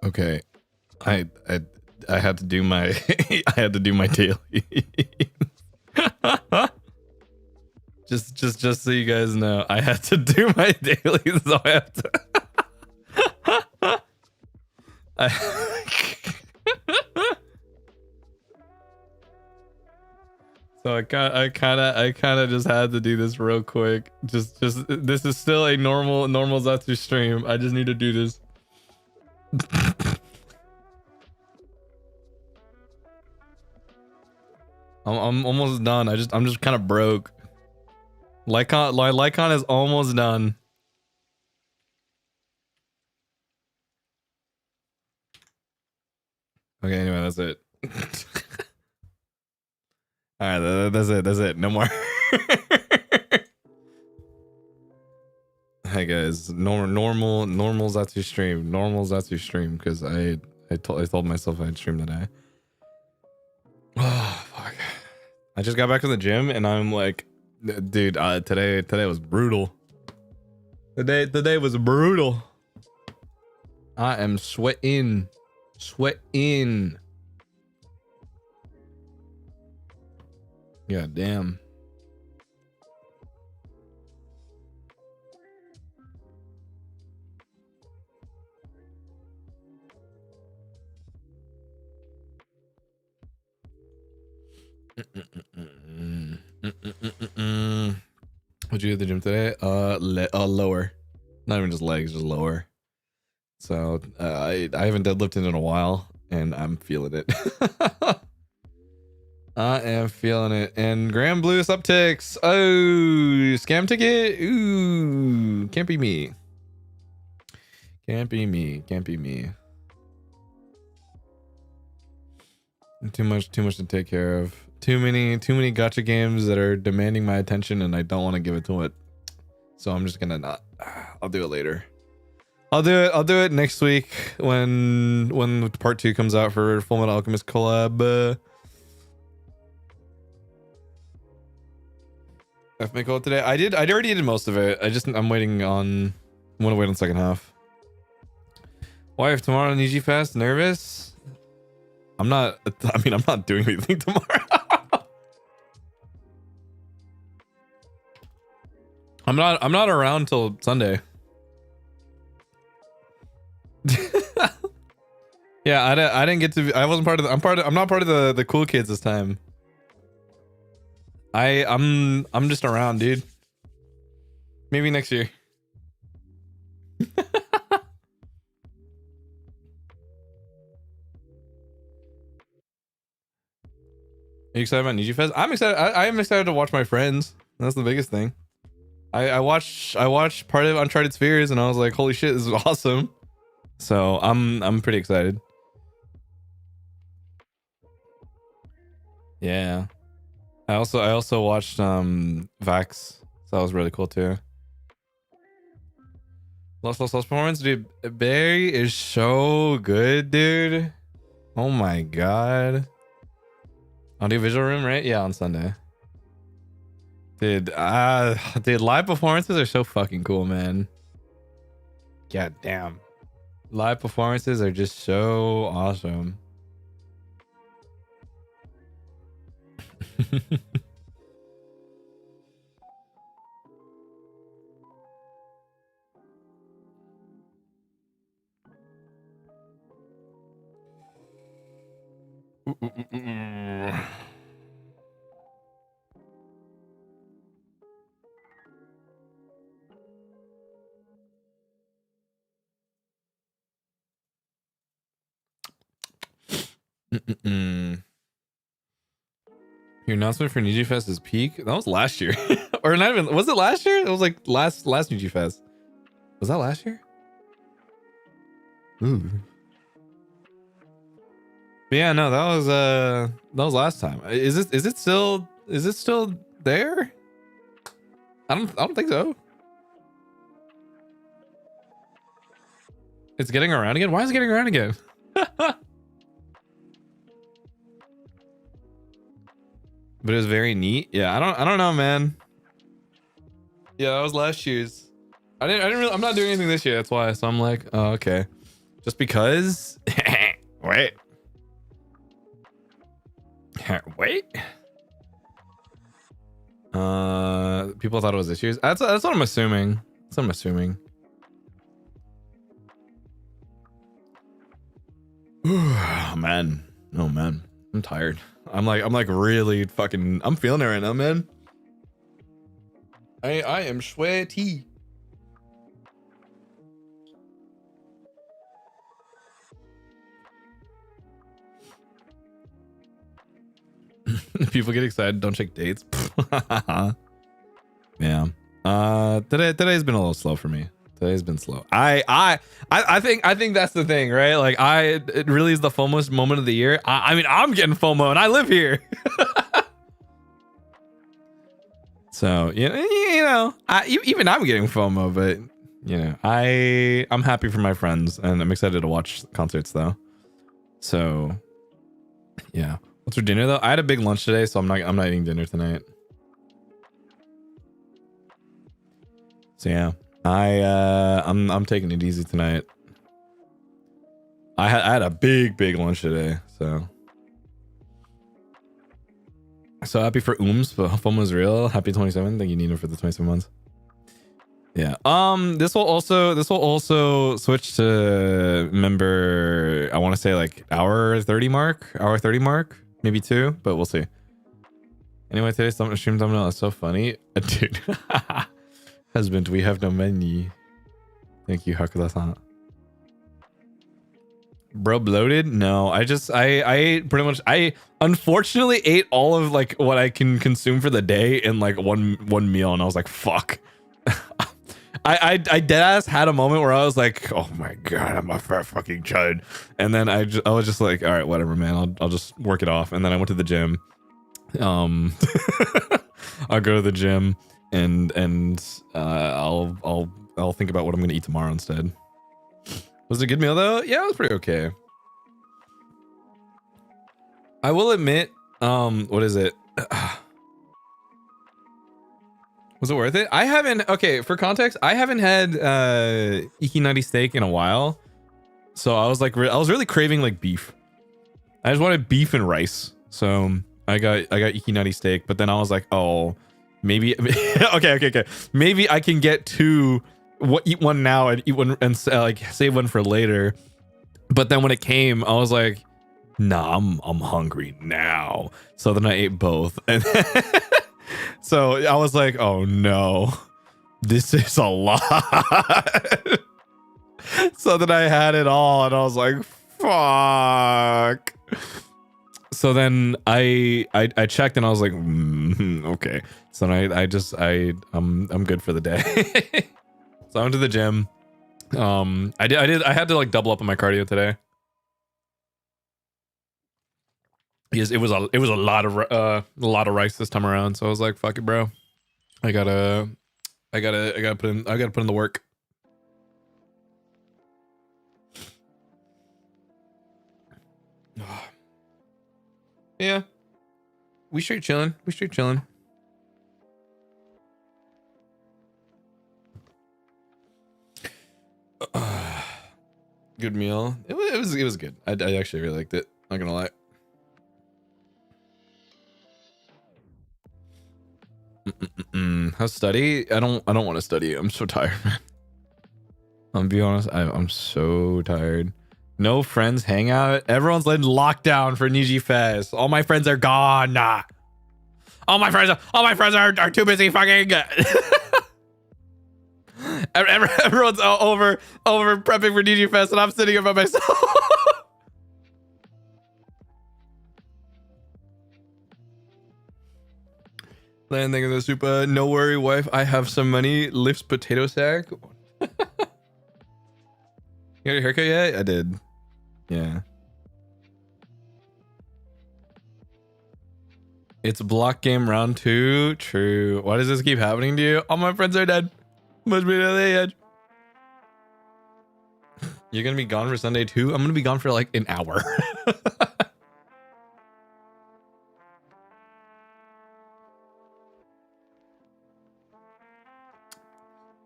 Okay, I had to do my I had to do my daily. just so you guys know, I had to do my daily, so I have to. So I kind of just had to do this real quick. Just this is still a normal Zatsu stream. I just need to do this. I'm almost done. I'm just kind of broke. Lycon is almost done. Okay, anyway, that's it. All right, that's it. No more. Hey guys, normal Zatsu stream, because I told myself I'd stream today. Oh fuck! I just got back to the gym and I'm like, dude, today was brutal. Today was brutal. I am sweating. Yeah, damn. What'd you do at the gym today? Lower. Not even just legs, just lower. So I haven't deadlifted in a while, and I'm feeling it. I am feeling it. And Graham Blues upticks. Oh, scam ticket. Ooh, can't be me. Can't be me. Too much to take care of. Too many gacha games that are demanding my attention, and I don't want to give it to it. So I'm just gonna not. I'll do it later. I'll do it next week when part 2 comes out for Full Metal Alchemist collab. FMA call today. I already did most of it. I'm waiting on. I'm gonna wait on the second half. Why if tomorrow nijiFES? Nervous? I'm not. I mean, I'm not doing anything tomorrow. I'm not around till Sunday. Yeah, I didn't get to. I wasn't part of. I'm not part of the cool kids this time. I'm just around, dude. Maybe next year. Are you excited about nijiFES? I'm excited. I am excited to watch my friends. That's the biggest thing. I watched part of Uncharted Spheres and I was like, holy shit, this is awesome. So I'm pretty excited. Yeah. I also watched Vax. So that was really cool too. Lost performance, dude. Barry is so good, dude. Oh my god. Audio visual room, right? Yeah, on Sunday. Dude, live performances are so fucking cool, man. God damn. Live performances are just so awesome. Mm-mm. Your announcement for nijiFES is peak. That was last year, or not even. Was it last year? It was like last nijiFES. Was that last year? Ooh. But yeah, no, that was last time. Is it still there? I don't think so. It's getting around again. Why is it getting around again? But it was very neat. Yeah, I don't know, man. Yeah, that was last year's. I didn't really, I'm not doing anything this year, that's why. So I'm like, oh, okay. Just because. Wait. Wait. People thought it was this year's. That's what I'm assuming. That's what I'm assuming. Oh man. Oh man. I'm tired. I'm like really fucking, I'm feeling it right now, man. I am sweaty. People get excited, don't check dates. Yeah. Today's been a little slow for me. Today's been slow. I think that's the thing, right? Like it really is the FOMO moment of the year. I mean, I'm getting FOMO and I live here. So, you know, even I'm getting FOMO, but you know, I'm happy for my friends and I'm excited to watch concerts though. So, yeah. What's for dinner though? I had a big lunch today, so I'm not eating dinner tonight. So yeah, I'm taking it easy tonight. I had a big lunch today, so happy for Ooms, but FOMO's real. Happy 27. Thank you, Nina, for the 27 months. Yeah. This will also switch to member. I want to say like hour 30 mark, maybe 2, but we'll see. Anyway, today's stream thumbnail is so funny, dude. Husband, we have no menu. Thank you, Hakula-san. Bro bloated? No, I ate pretty much. I unfortunately ate all of like what I can consume for the day in like one meal, and I was like, fuck. I deadass had a moment where I was like, oh my god, I'm a fat fucking chud. And then I was just like, all right, whatever, man. I'll just work it off. And then I went to the gym. I'll go to the gym and I'll think about what I'm gonna eat tomorrow instead. Was it a good meal though? Yeah, it was pretty okay. I will admit, what is it? Was it worth it? I haven't, okay, for context, I haven't had ikinari steak in a while. So I was like, I was really craving like beef. I just wanted beef and rice. So I got ikinari steak, but then I was like, oh, maybe, okay. Maybe I can get two, eat one now and eat one and like save one for later. But then when it came, I was like, nah, I'm hungry now. So then I ate both. And so I was like, oh no, this is a lot. So then I had it all and I was like, fuck. So then I checked and I was like, okay. So then I'm good for the day. So I went to the gym. I had to like double up on my cardio today. Yes, it was a lot of rice this time around. So I was like, fuck it, bro. I gotta put in the work. Yeah. We straight chilling. Good meal. It was good. I actually really liked it. Not gonna lie. How's study? I don't want to study. I'm so tired, man. I'll be honest. I'm so tired. No friends hang out. Everyone's in lockdown for nijiFES. All my friends are gone. All my friends are too busy fucking. Everyone's over prepping for nijiFES, and I'm sitting here by myself. Landing in the super. No worry, wife. I have some money. Lifts potato sack. You got your haircut yet? I did. Yeah. It's block game round 2. True. Why does this keep happening to you? All my friends are dead. Must be on the edge. You're gonna be gone for Sunday too? I'm gonna be gone for like an hour.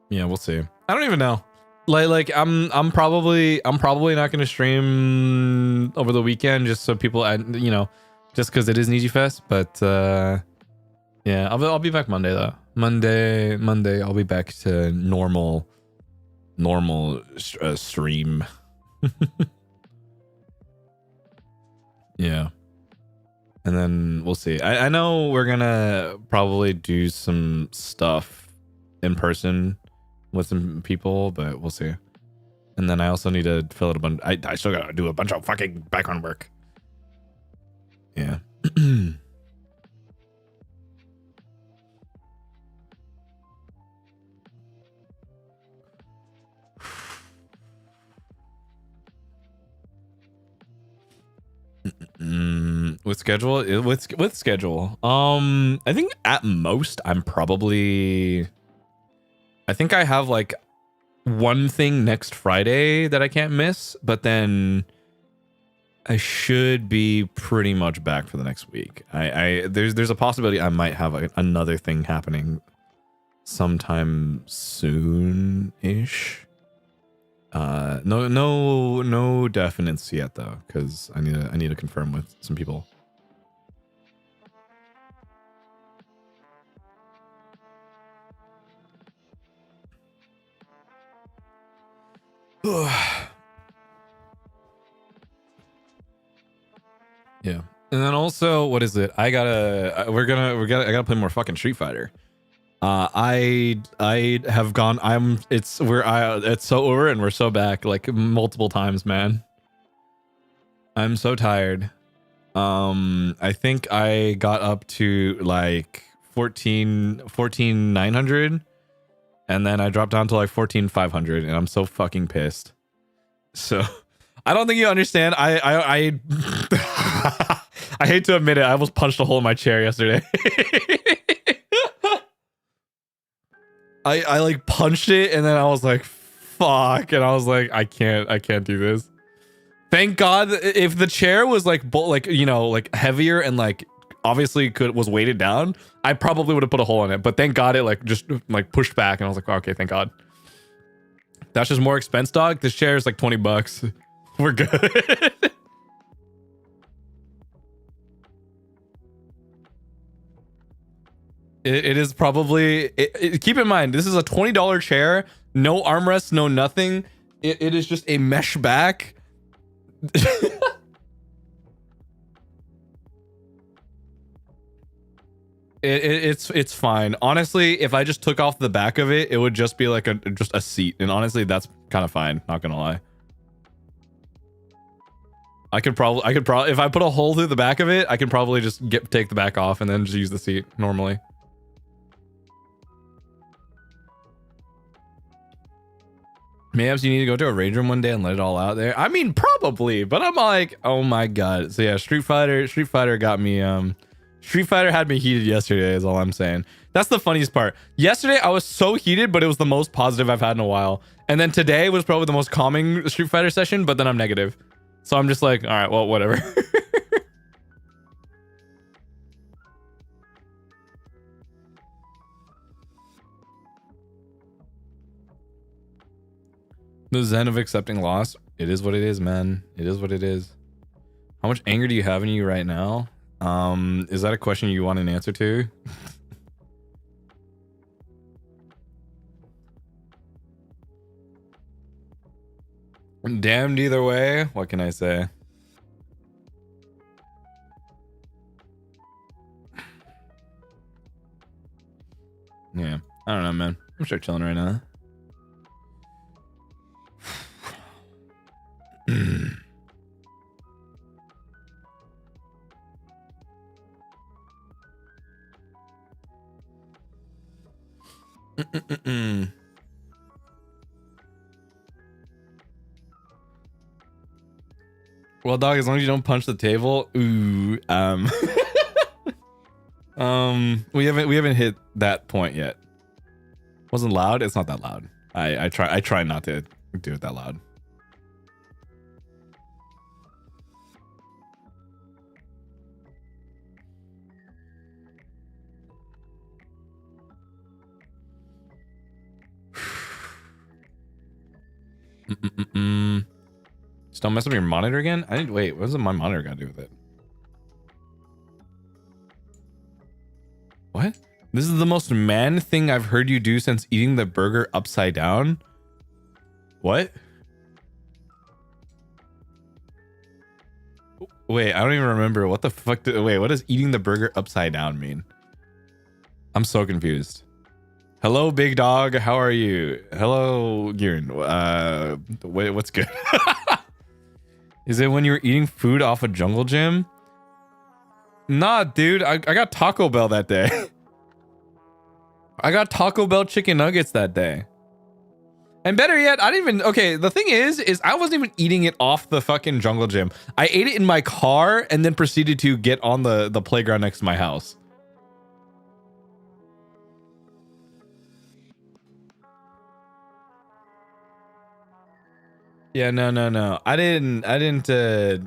Yeah, we'll see. I don't even know. Like I'm probably not gonna stream over the weekend just so people, you know, just because it is nijiFES. But yeah, I'll be back Monday though. Monday I'll be back to normal stream. Yeah, and then we'll see. I know we're gonna probably do some stuff in person with some people, but we'll see. And then I also need to fill out a bunch. I still gotta do a bunch of fucking background work. Yeah. With schedule, with schedule. I think at most I think I have like one thing next Friday that I can't miss, but then I should be pretty much back for the next week. There's a possibility I might have another thing happening sometime soon-ish. No definites yet though, because I need to confirm with some people. Yeah, and then also, what is it? I gotta play more fucking Street Fighter. I have gone. It's so over and we're so back like multiple times, man. I'm so tired. I think I got up to like 14,900, and then I dropped down to like 14,500, and I'm so fucking pissed. So I don't think you understand. I I hate to admit it. I almost punched a hole in my chair yesterday. I like punched it, and then I was like, fuck. And I was like, I can't do this. Thank God. If the chair was like, you know, like heavier and like obviously was weighted down, I probably would have put a hole in it. But thank God it like just like pushed back, and I was like, okay, thank God. That's just more expense, dog. This chair is like $20. We're good. It is probably keep in mind, this is a $20 chair, no armrest, no nothing. It is just a mesh back. It's fine. Honestly, if I just took off the back of it, it would just be like just a seat, and honestly, that's kind of fine, not gonna lie. I could probably if I put a hole through the back of it, I could probably just take the back off and then just use the seat normally. Mayhaps you need to go to a rage room one day and let it all out there. I mean, probably, but I'm like, oh my God. So yeah, Street Fighter got me, Street Fighter had me heated yesterday is all I'm saying. That's the funniest part. Yesterday, I was so heated, but it was the most positive I've had in a while. And then today was probably the most calming Street Fighter session, but then I'm negative. So I'm just like, all right, well, whatever. The zen of accepting loss. It is what it is, man. It is what it is. How much anger do you have in you right now? Is that a question you want an answer to? I'm damned either way. What can I say? Yeah, I don't know, man. I'm sure chilling right now. Well, dog, as long as you don't punch the table. Ooh. We haven't hit that point yet. Wasn't loud. It's not that loud. I try not to do it that loud. Just don't mess up your monitor again. I didn't wait. What does my monitor got to do with it? What? This is the most man thing I've heard you do since eating the burger upside down. What? Wait, I don't even remember. What the fuck? Wait, what does eating the burger upside down mean? I'm so confused. Hello, big dog. How are you? Hello, Girin. Wait, what's good? Is it when you were eating food off a jungle gym? Nah, dude. I got Taco Bell that day. I got Taco Bell chicken nuggets that day. And better yet, I didn't even... Okay, the thing is I wasn't even eating it off the fucking jungle gym. I ate it in my car and then proceeded to get on the playground next to my house. Yeah, no. I didn't do...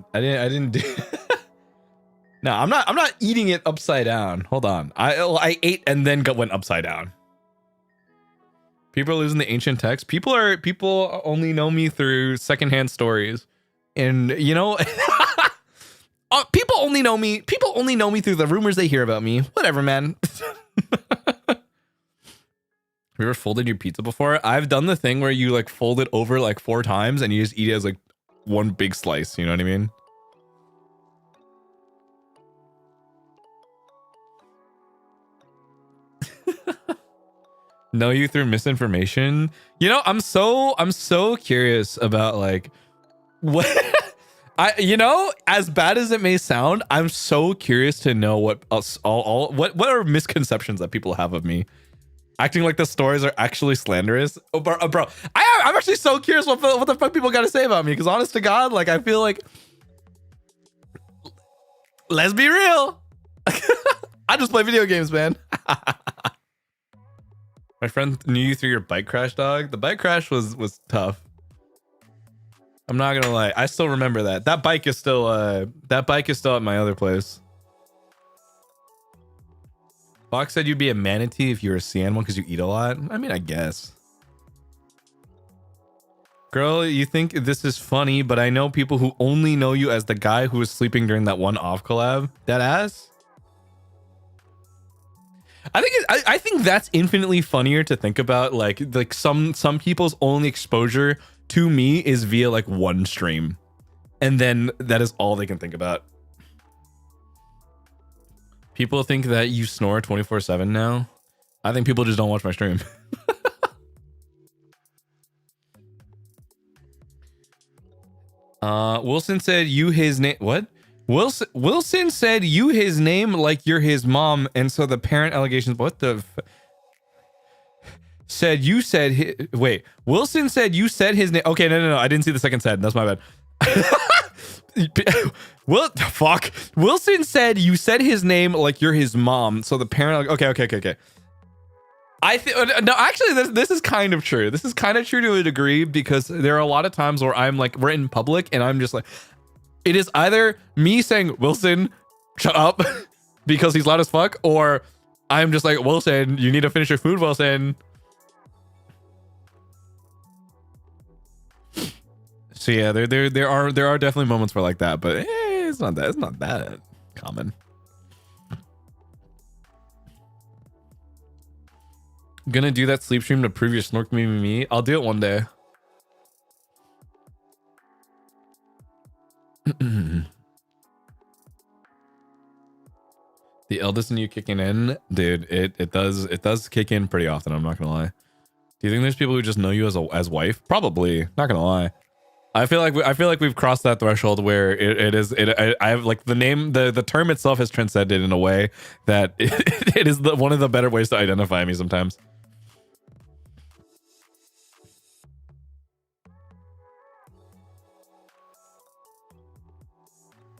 No, I'm not eating it upside down. Hold on. I ate and then went upside down. People are losing the ancient text. People only know me through secondhand stories. And you know, people only know me through the rumors they hear about me. Whatever, man. Have you ever folded your pizza before? I've done the thing where you like fold it over like 4 times and you just eat it as like one big slice. You know what I mean? Know you through misinformation. You know, I'm so curious about like what you know, as bad as it may sound, I'm so curious to know what what are misconceptions that people have of me. Acting like the stories are actually slanderous. Oh, bro, I'm actually so curious what the fuck people got to say about me. Because honest to God, like I feel like, let's be real. I just play video games, man. My friend knew you through your bike crash, dog. The bike crash was tough. I'm not gonna lie. I still remember that. That bike is still at my other place. Fox said you'd be a manatee if you were a sea animal because you eat a lot. I mean, I guess. Girl, you think this is funny, but I know people who only know you as the guy who was sleeping during that one off collab. That ass? I think that's infinitely funnier to think about. Like some people's only exposure to me is via like one stream, and then that is all they can think about. People think that you snore 24/7 now. I think people just don't watch my stream. Wilson said you his name. What? Wilson said you his name like you're his mom, and so the parent allegations. What the? Said you said wait. Wilson said you said his name. Okay, no. I didn't see the second said. That's my bad. Fuck. Wilson said you said his name like you're his mom, so the parent. Okay. I think no. Actually, this is kind of true. This is kind of true to a degree because there are a lot of times where I'm like, we're in public, and I'm just like. It is either me saying, Wilson, shut up, because he's loud as fuck, or I'm just like, Wilson, you need to finish your food, Wilson. So yeah, there are definitely moments where like that, but it's not that common. I'm gonna do that sleep stream to prove your snork me. I'll do it one day. The eldest in you kicking in, dude. It does kick in pretty often. I'm not gonna lie. Do you think there's people who just know you as wife? Probably. Not gonna lie. I feel like we've crossed that threshold where I have like the name, the term itself has transcended in a way that it is one of the better ways to identify me sometimes.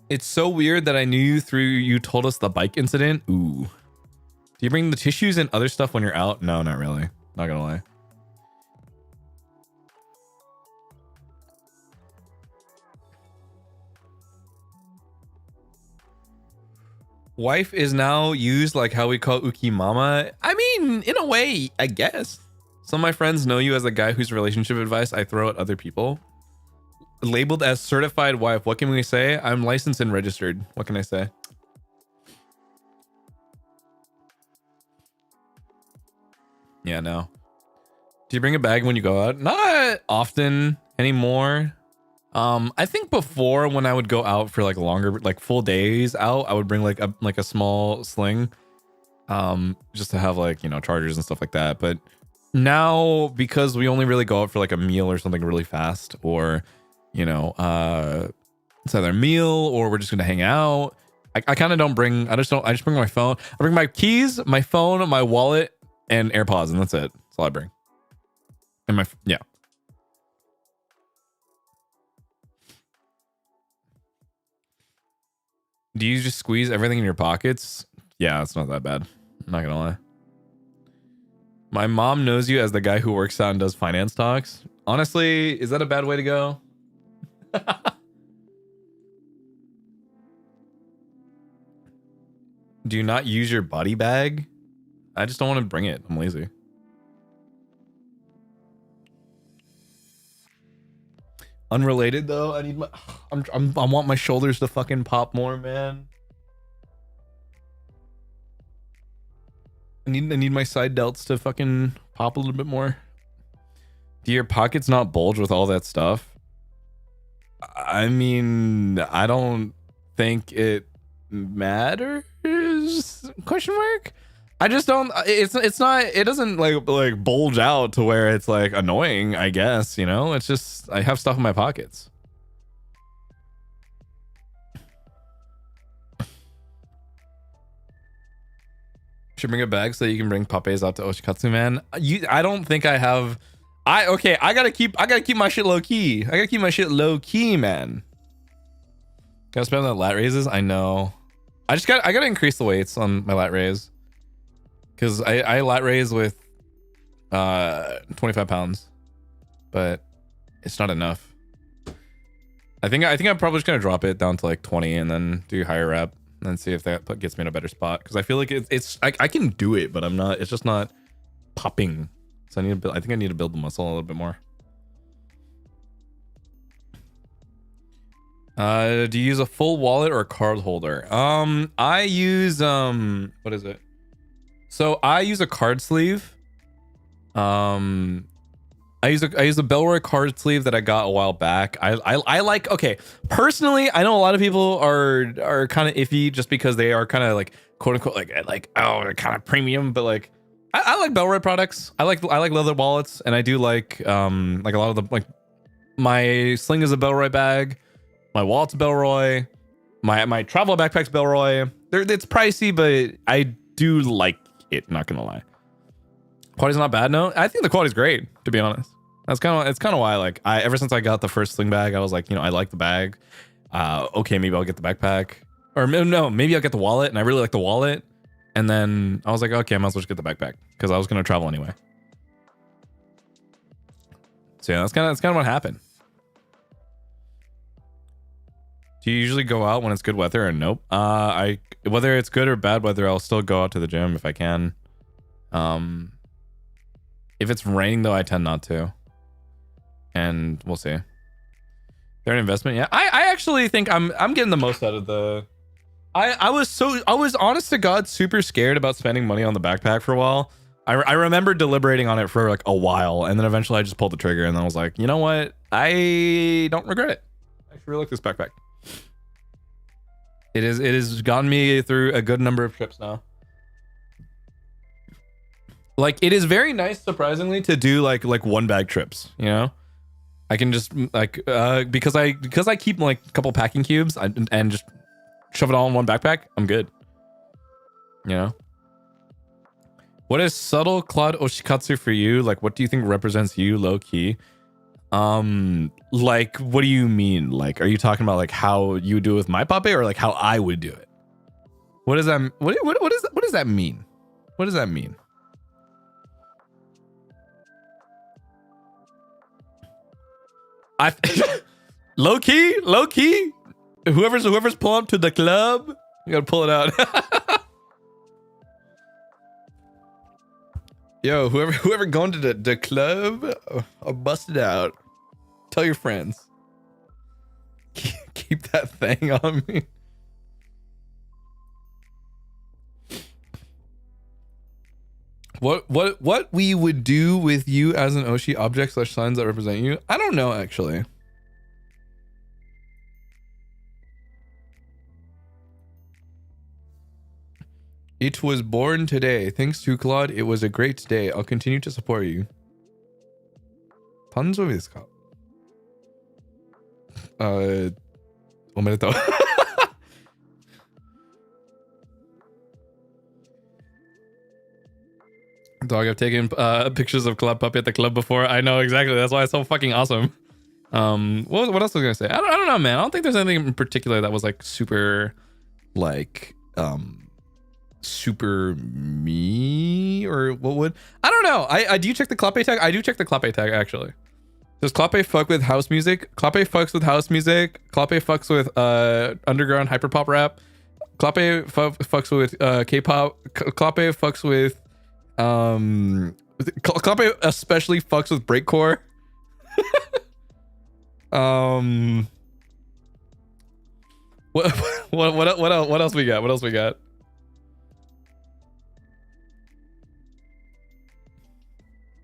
It's so weird that I knew you through you told us the bike incident. Ooh. Do you bring the tissues and other stuff when you're out? No, not really. Not gonna lie. Wife is now used like how we call Uki Mama. I mean, in a way, I guess. Some of my friends know you as a guy whose relationship advice I throw at other people. Labeled as certified wife. What can we say? I'm licensed and registered. What can I say? Yeah, no. Do you bring a bag when you go out? Not often anymore. I think before, when I would go out for like longer, like full days out, I would bring like a small sling, just to have like, you know, chargers and stuff like that. But now, because we only really go out for like a meal or something really fast, or, you know, it's either a meal or we're just gonna hang out. I kind of don't bring. I just bring my phone. I bring my keys, my phone, my wallet, and AirPods, and that's it. That's all I bring. And yeah. Do you just squeeze everything in your pockets? Yeah, it's not that bad. I'm not gonna lie. My mom knows you as the guy who works out and does finance talks. Honestly, is that a bad way to go? Do you not use your body bag? I just don't want to bring it. I'm lazy. Unrelated though, I need my I want my shoulders to fucking pop more, man. I need my side delts to fucking pop a little bit more. Do your pockets not bulge with all that stuff? I mean, I don't think it matters? Question mark? I just don't. It's not. It doesn't like bulge out to where it's like annoying. I guess, you know. It's just I have stuff in my pockets. Should bring a bag so that you can bring papes out to Oshikatsu, man. I don't think I have. Okay. I gotta keep my shit low key. I gotta keep my shit low key, man. Gotta spend on the lat raises. I know. I gotta increase the weights on my lat raise. Because I lat raise with 25 pounds, but it's not enough. I think I'm probably just gonna drop it down to like 20 and then do higher rep and then see if that gets me in a better spot. Because I feel like I can do it, but I'm not. It's just not popping. So I think I need to build the muscle a little bit more. Do you use a full wallet or a card holder? I use what is it? So I use a card sleeve. I use a Belroy card sleeve that I got a while back. I like, okay, personally, I know a lot of people are kind of iffy just because they are kind of like quote unquote like oh, they're kind of premium, but like I like Belroy products. I like leather wallets, and I do like a lot of the, like, my sling is a Belroy bag, my wallet's a Belroy, my travel backpack's Belroy. It's pricey, but I do like it, not gonna lie. Quality's not bad, no. I think the quality's great, to be honest. It's kind of why, like, ever since I got the first sling bag, I was like, you know, I like the bag. Okay, maybe I'll get the backpack, or no, maybe I'll get the wallet, and I really like the wallet. And then I was like, okay, I might as well just get the backpack because I was gonna travel anyway. So yeah, that's kind of what happened. Do you usually go out when it's good weather? Or nope. Whether it's good or bad weather, I'll still go out to the gym if I can. If it's raining though, I tend not to. And we'll see. They're an investment, yeah. I actually think I'm getting the most out of the. I was honest to God super scared about spending money on the backpack for a while. I remember deliberating on it for like a while, and then eventually I just pulled the trigger, and then I was like, you know what? I don't regret it. I actually really like this backpack. It has gotten me through a good number of trips now. Like, it is very nice, surprisingly, to do like one bag trips, you know? I can just like because I keep like a couple packing cubes and just shove it all in one backpack, I'm good. You know? What is subtle Claude Oshikatsu for you? Like, what do you think represents you low key? Like, what do you mean? Like, are you talking about like how you do it with my puppet, or like how I would do it? What does that what does that mean? What does that mean? I low key. Whoever's pulling up to the club, you gotta pull it out. Yo, whoever going to the club, I'll bust it out. Tell your friends. Keep that thing on me. What we would do with you as an Oshi object / signs that represent you? I don't know, actually. It was born today. Thanks to Claude, it was a great day. I'll continue to support you. Tanzo desu ka? おめでとう。Dog, I've taken pictures of Club Puppy at the club before. I know exactly. That's why it's so fucking awesome. What else was I gonna say? I don't know, man. I don't think there's anything in particular that was like super, like, super me, or what would, I don't know. I do you check the Clape tag? I do check the Clape tag, actually. Does Clape fuck with house music? Clape fucks with house music. Clape fucks with underground hyperpop rap. Clape fucks with K-pop. Clape fucks with Clape especially fucks with breakcore. What else we got? What else we got?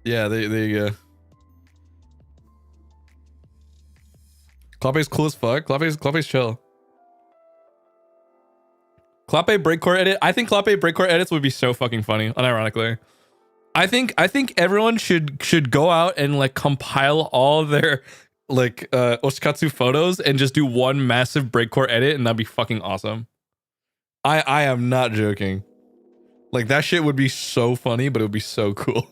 Yeah, there you go. Clape's cool as fuck. Clape's chill. Clape breakcore edit. I think Clape breakcore edits would be so fucking funny, unironically. I think everyone should go out and like compile all their like Oshikatsu photos and just do one massive breakcore edit, and that'd be fucking awesome. I am not joking. Like, that shit would be so funny, but it would be so cool.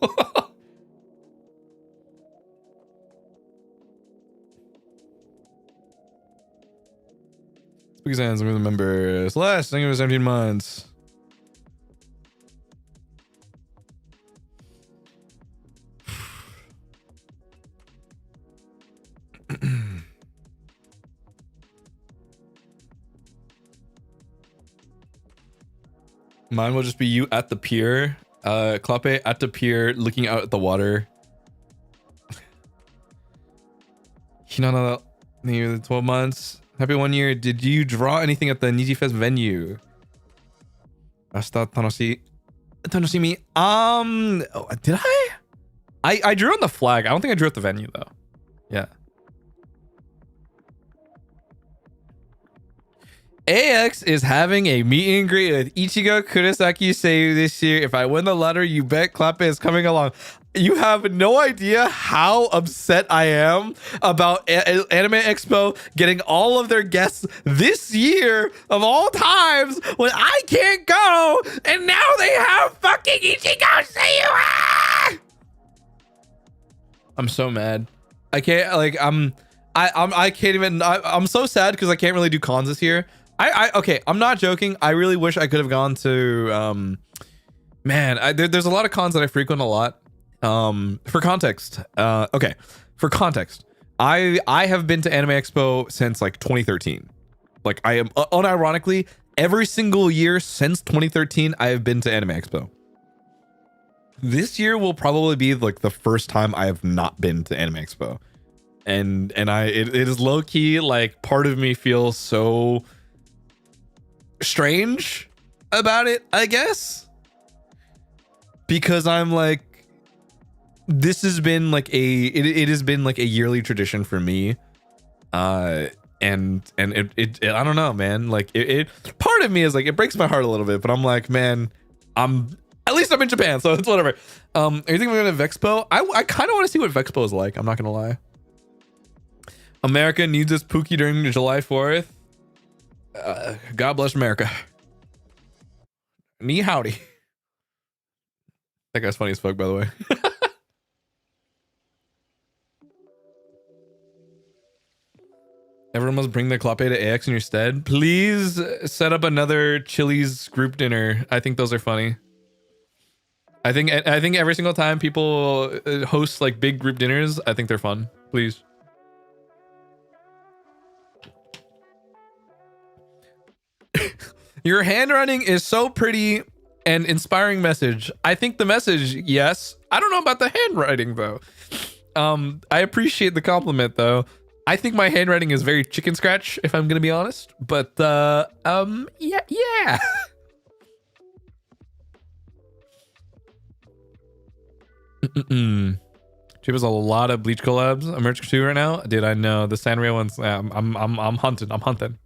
Spooky Sands, I'm gonna remember. Celeste, thank you for 17 months. Mine will just be you at the pier. Clape at the pier looking out at the water. Hinana, thank you for the 12 months. Happy 1 year. Did you draw anything at the nijiFES venue? Asta tanoshi. Tanoshimi. Did I? I drew on the flag. I don't think I drew at the venue though. Yeah. AX is having a meet and greet with Ichigo Kurosaki Seiyu this year. If I win the lottery, you bet Clape is coming along. You have no idea how upset I am about Anime Expo getting all of their guests this year of all times when I can't go, and now they have fucking Ichigo Seiyu. Ah! I'm so mad. I can't, like, I can't even, I'm so sad because I can't really do cons this year. Okay, I'm not joking. I really wish I could have gone to, man, there's a lot of cons that I frequent a lot. For context, okay, for context, I have been to Anime Expo since like 2013. Like, I am unironically every single year since 2013 I have been to Anime Expo. This year will probably be like the first time I have not been to Anime Expo, and it is low key, like, part of me feels so strange about it, I guess, because I'm like, this has been like it has been like a yearly tradition for me, and it I don't know, man, like it part of me is like, it breaks my heart a little bit, but I'm like, man, at least I'm in Japan, so it's whatever. Are you thinking we're going to Vexpo? I kind of want to see what Vexpo is like, I'm not gonna lie. America needs its Pookie during July 4th. God bless America. Ni howdy. That guy's funny as fuck, by the way. Everyone must bring their clape to AX in your stead. Please set up another Chili's group dinner. I think those are funny. I think every single time people host like big group dinners, I think they're fun. Please. Your handwriting is so pretty and inspiring message. I think the message, yes. I don't know about the handwriting though. I appreciate the compliment though. I think my handwriting is very chicken scratch, if I'm gonna be honest. But yeah. Chiba's a lot of Bleach collabs. I'm merch 2 right now. Dude, I know the Sanrio ones. I'm hunting. I'm hunting.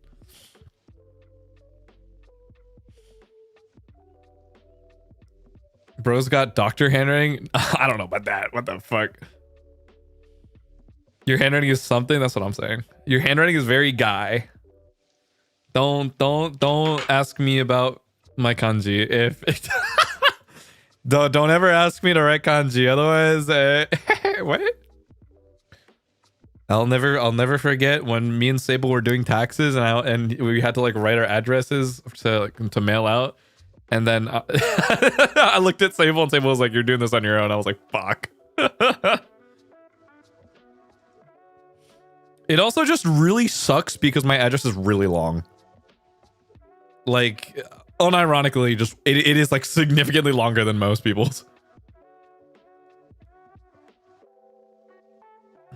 Bro's got doctor handwriting. I don't know about that. What the fuck? Your handwriting is something. That's what I'm saying. Your handwriting is very guy. Don't ask me about my kanji. If don't ever ask me to write kanji. Otherwise, what? I'll never forget when me and Sable were doing taxes and we had to like write our addresses to mail out. And then I looked at Sable and Sable was like, "You're doing this on your own." I was like, "Fuck." It also just really sucks because my address is really long. Like, unironically, just it is like significantly longer than most people's.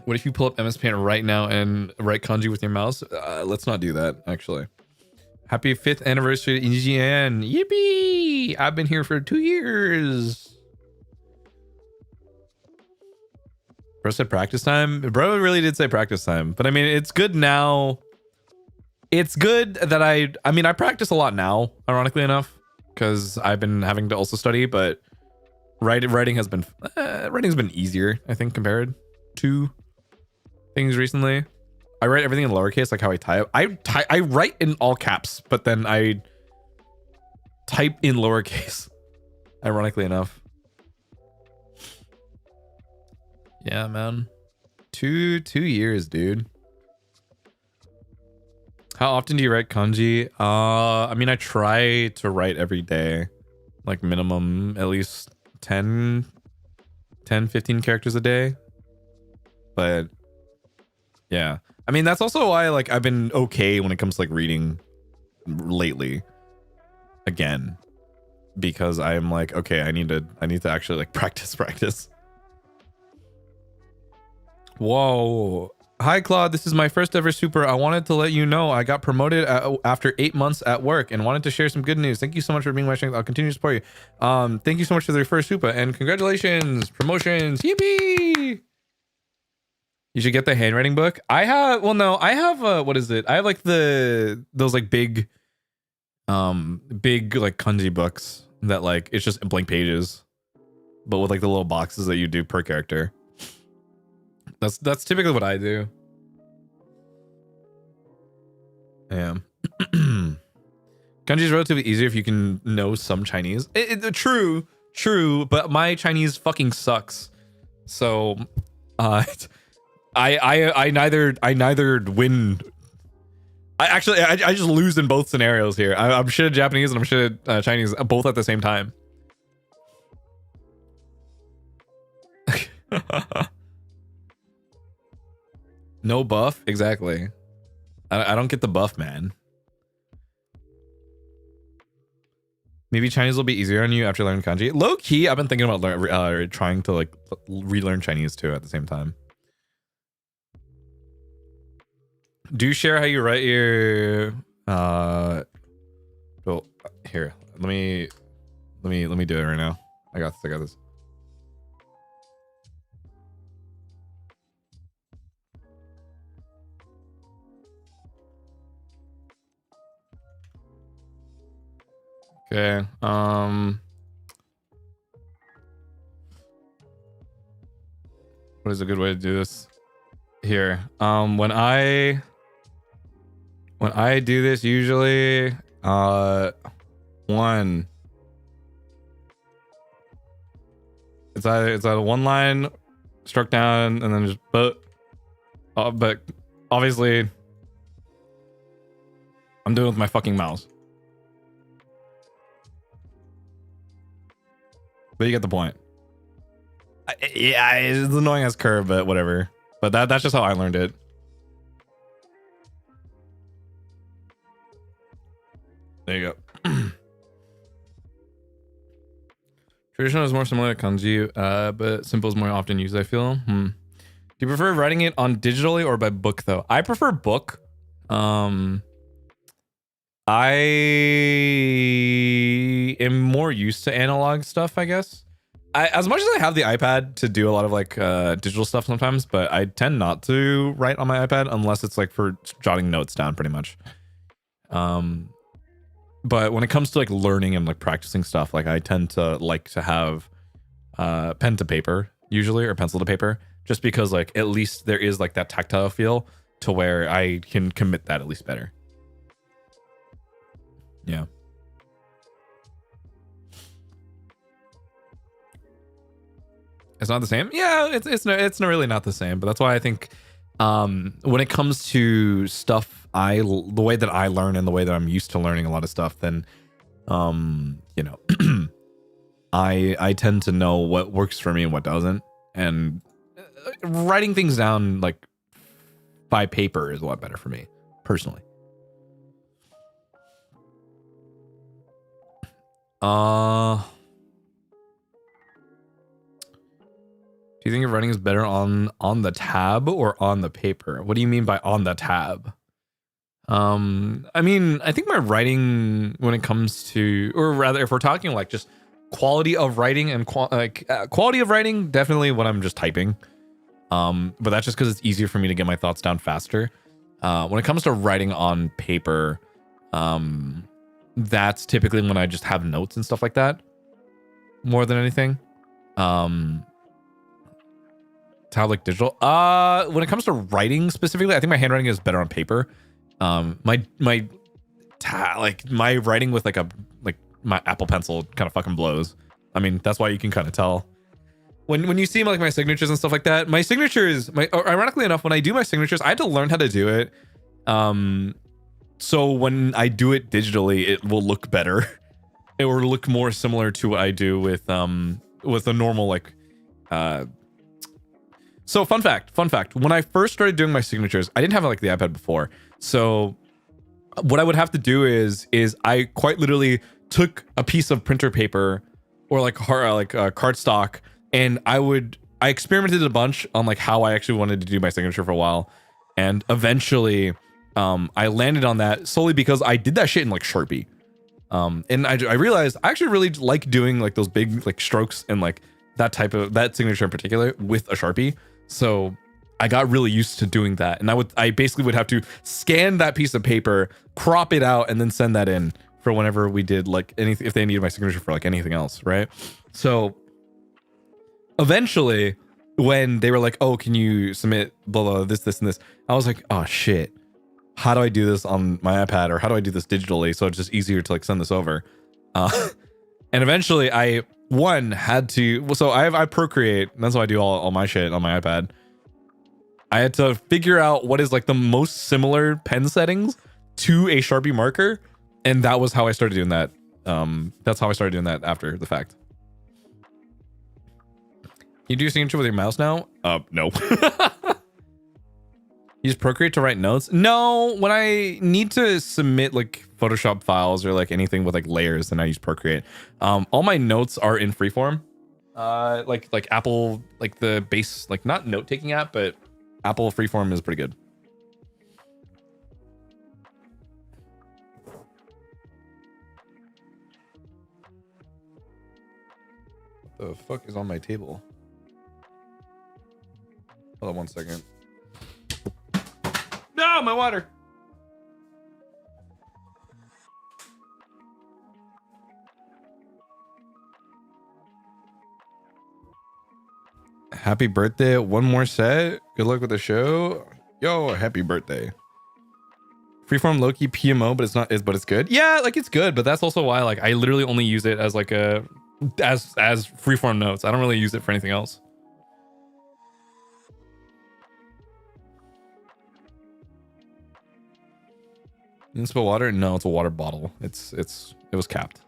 What if you pull up MS Paint right now and write kanji with your mouse? Let's not do that, actually. Happy 5th anniversary to NIJISANJI. Yippee! I've been here for 2 years. Bro said practice time. Bro really did say practice time. But I mean, it's good now. It's good that I practice a lot now, ironically enough, because I've been having to also study, but writing has been easier, I think, compared to things recently. I write everything in lowercase, like how I type. I write in all caps, but then I type in lowercase, ironically enough. Yeah, man. 2 years, dude. How often do you write kanji? I mean, I try to write every day, like minimum at least 10, 15 characters a day. But yeah, I mean, that's also why like I've been okay when it comes to like reading lately again, because I'm like, okay, I need to actually like practice. Whoa. Hi, Claude. This is my first ever super. I wanted to let you know I got promoted after 8 months at work and wanted to share some good news. Thank you so much for being my strength. I'll continue to support you. Thank you so much for the first super and congratulations. Promotions. Yippee! You should get the handwriting book. I have what is it? I have like those like big like kanji books that like it's just blank pages, but with like the little boxes that you do per character. That's typically what I do. Yeah. Kanji is relatively easier if you can know some Chinese. True, but my Chinese fucking sucks. So, I neither win. I just lose in both scenarios here. I'm shit at Japanese and I'm shit at Chinese, both at the same time. No buff? Exactly. I don't get the buff, man. Maybe Chinese will be easier on you after learning kanji. Low key, I've been thinking about trying to like relearn Chinese too at the same time. Do share how you write your well, here. Let me do it right now. I got this. Okay. What is a good way to do this? Here. When I do this, usually one. It's either one line struck down and then just but obviously I'm doing it with my fucking mouse. But you get the point. Yeah, it's annoying as curve, but whatever. But that's just how I learned it. There you go. Traditional is more similar to kanji, but simple is more often used, I feel. Do you prefer writing it on digitally or by book, though? I prefer book. I am more used to analog stuff, I guess. As much as I have the iPad to do a lot of like digital stuff sometimes, but I tend not to write on my iPad unless it's like for jotting notes down, pretty much. But when it comes to like learning and like practicing stuff, like I tend to like to have pen to paper usually, or pencil to paper, just because like at least there is like that tactile feel to where I can commit that at least better. Yeah. It's not the same. Yeah, it's not really not the same, but that's why I think when it comes to stuff, the way that I learn and the way that I'm used to learning a lot of stuff, then you know, I tend to know what works for me and what doesn't, and writing things down like by paper is a lot better for me personally. Do you think your writing is better on the tab or on the paper? What do you mean by on the tab? I mean, I think my writing, when it comes to, or rather, if we're talking like just quality of writing and quality of writing, definitely when I'm just typing. But that's just because it's easier for me to get my thoughts down faster. When it comes to writing on paper, that's typically when I just have notes and stuff like that, more than anything. Tab like digital. When it comes to writing specifically, I think my handwriting is better on paper. My writing with like my Apple Pencil kind of fucking blows. I mean, that's why you can kind of tell when you see like my signatures and stuff like that. My signatures, ironically enough, when I do my signatures, I had to learn how to do it. So when I do it digitally, it will look better. It will look more similar to what I do with a normal like. So fun fact, when I first started doing my signatures, I didn't have like the iPad before. So what I would have to do is I quite literally took a piece of printer paper or like cardstock, and I experimented a bunch on like how I actually wanted to do my signature for a while. And eventually I landed on that solely because I did that shit in like Sharpie. And I realized I actually really like doing like those big like strokes and like that signature in particular with a Sharpie. So I got really used to doing that, and I basically would have to scan that piece of paper, crop it out, and then send that in for whenever we did like anything, if they needed my signature for like anything else, right? So eventually, when they were like, "Oh, can you submit blah blah this and this," I was like, "Oh shit, how do I do this on my iPad, or how do I do this digitally so it's just easier to like send this over?" And eventually, I had to. So I Procreate, and that's why I do all my shit on my iPad. I had to figure out what is like the most similar pen settings to a Sharpie marker, and that was how I started doing that. That's how I started doing that after the fact. You do signature with your mouse now? No. Use Procreate to write notes? No, when I need to submit like Photoshop files or like anything with like layers, then I use Procreate. All my notes are in freeform. Like Apple, like the base, like not note taking app, but Apple freeform is pretty good. What the fuck is on my table? Hold on 1 second. No, my water. Happy birthday. One more set. Good luck with the show. Yo, happy birthday. Freeform low-key PMO, but it's good. Yeah, like it's good, but that's also why like I literally only use it as like as freeform notes. I don't really use it for anything else. You didn't spill water? No, it's a water bottle. It was capped.